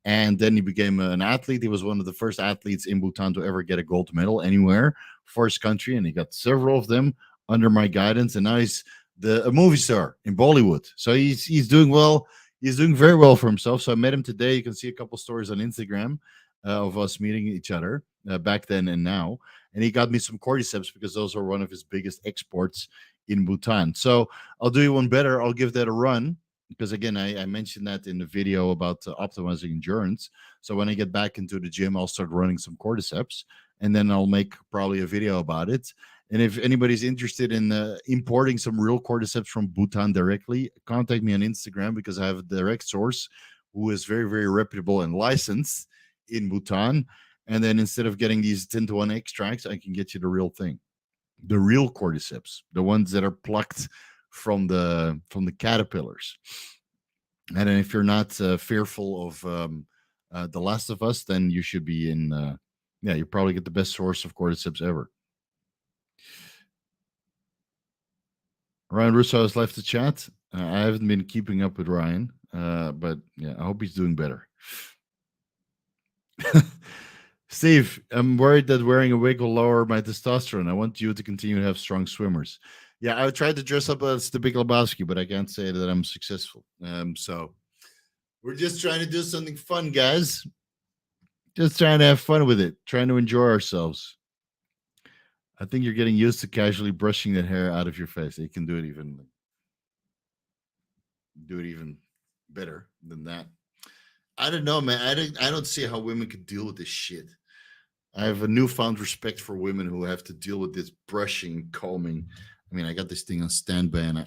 A: And then he became an athlete. He was one of the first athletes in Bhutan to ever get a gold medal anywhere for his country. And he got several of them under my guidance. And now he's a movie star in Bollywood. So he's doing well. He's doing very well for himself. So I met him today. You can see a couple stories on Instagram of us meeting each other back then and now. And he got me some cordyceps, because those are one of his biggest exports in Bhutan. So I'll do you one better. I'll give that a run, because again, I mentioned that in the video about optimizing endurance. So when I get back into the gym, I'll start running some cordyceps, and then I'll make probably a video about it. And if anybody's interested in importing some real cordyceps from Bhutan directly, contact me on Instagram, because I have a direct source who is very, very reputable and licensed in Bhutan. And then instead of getting these 10-to-1 extracts, I can get you the real thing, the real cordyceps, the ones that are plucked from the caterpillars. And then if you're not fearful of The Last of Us, then you should be in. You probably get the best source of cordyceps ever. Ryan Russo has left the chat. I haven't been keeping up with Ryan, but yeah, I hope he's doing better. Steve, I'm worried that wearing a wig will lower my testosterone. I want you to continue to have strong swimmers. Yeah, I tried to dress up as the Big Lebowski, but I can't say that I'm successful. So we're just trying to do something fun, guys. Just trying to have fun with it, trying to enjoy ourselves. I think you're getting used to casually brushing that hair out of your face. You can do it even better than that. I don't know, man. I don't see how women could deal with this shit. I have a newfound respect for women who have to deal with this brushing, combing. I mean, I got this thing on standby, and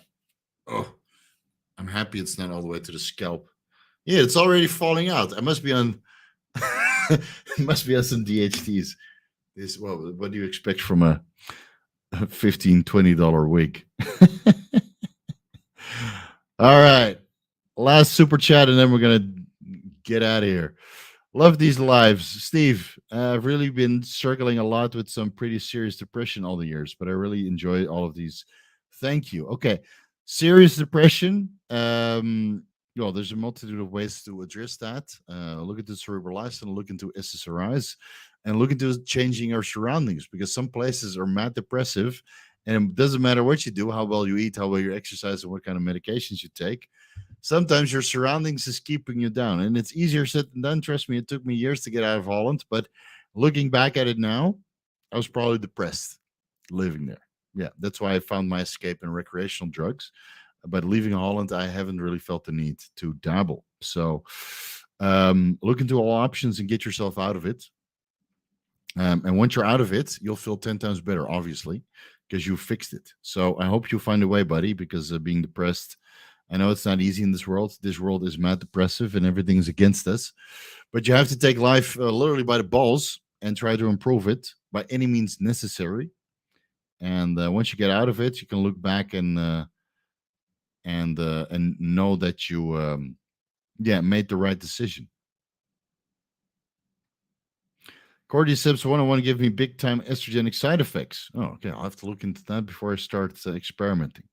A: I'm happy it's not all the way to the scalp. Yeah, it's already falling out. I must be on. Must be on some DHTs. What do you expect from a $15, $20 wig? All right, last super chat, and then we're gonna get out of here. Love these lives. Steve, I've really been struggling a lot with some pretty serious depression all the years, but I really enjoy all of these. Thank you. Okay. Serious depression. There's a multitude of ways to address that. Look into cerebral lifestyle, look into SSRIs, and look into changing our surroundings, because some places are mad depressive, and it doesn't matter what you do, how well you eat, how well you exercise, and what kind of medications you take. Sometimes your surroundings is keeping you down, and it's easier said than done. Trust me, it took me years to get out of Holland, but looking back at it now, I was probably depressed living there. Yeah, that's why I found my escape in recreational drugs. But leaving Holland, I haven't really felt the need to dabble. So look into all options and get yourself out of it. And once you're out of it, you'll feel 10 times better, obviously, because you fixed it. So I hope you find a way, buddy, because being depressed, I know it's not easy in this world. This world is mad depressive and everything is against us. But you have to take life literally by the balls and try to improve it by any means necessary. And once you get out of it, you can look back and know that you made the right decision. Cordyceps 101 give me big time estrogenic side effects. Oh, okay. I'll have to look into that before I start experimenting.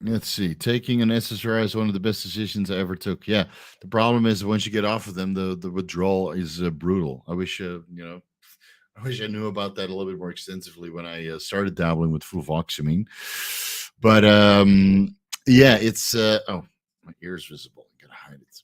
A: Let's see. Taking an SSRI is one of the best decisions I ever took. Yeah. The problem is once you get off of them, the withdrawal is brutal. I wish, I wish I knew about that a little bit more extensively when I started dabbling with fluvoxamine. But yeah, it's oh, my ear's visible. I gotta hide it.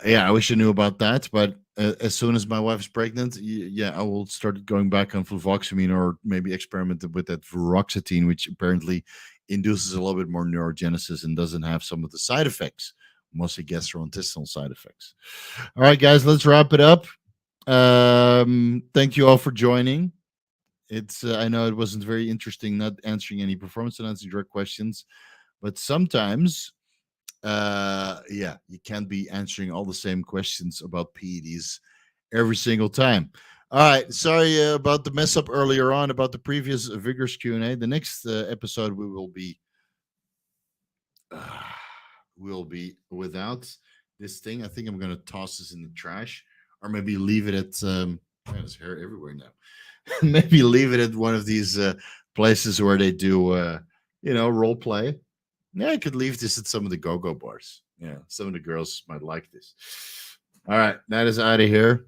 A: Yeah, I wish I knew about that. But as soon as my wife's pregnant, yeah, I will start going back on fluvoxamine or maybe experiment with that viroxetine, which apparently induces a little bit more neurogenesis and doesn't have some of the side effects, mostly gastrointestinal side effects. All right, guys, let's wrap it up. Thank you all for joining. It's I know it wasn't very interesting not answering any performance enhancing drug questions, but sometimes yeah, you can't be answering all the same questions about PEDs every single time. All right, sorry about the mess up earlier on about the previous Vigorous Q&A. The next episode we will be without this thing. I think I'm going to toss this in the trash or maybe leave it at there's hair everywhere now. Maybe leave it at one of these places where they do role play. Yeah, I could leave this at some of the go-go bars. Yeah, some of the girls might like this. All right, that is out of here.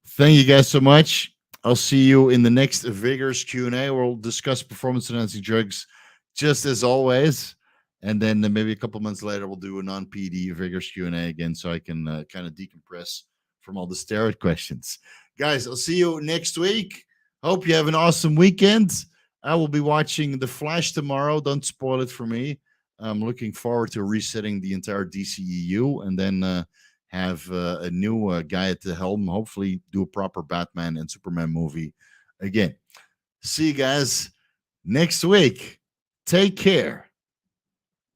A: Thank you guys so much. I'll see you in the next Vigorous Q&A. We'll discuss performance-enhancing drugs just as always. And then maybe a couple months later, we'll do a non-PED Vigorous Q&A again so I can kind of decompress from all the steroid questions. Guys, I'll see you next week. Hope you have an awesome weekend. I will be watching The Flash tomorrow. Don't spoil it for me. I'm looking forward to resetting the entire DCEU and then have a new guy at the helm. Hopefully do a proper Batman and Superman movie again. See you guys next week. Take care.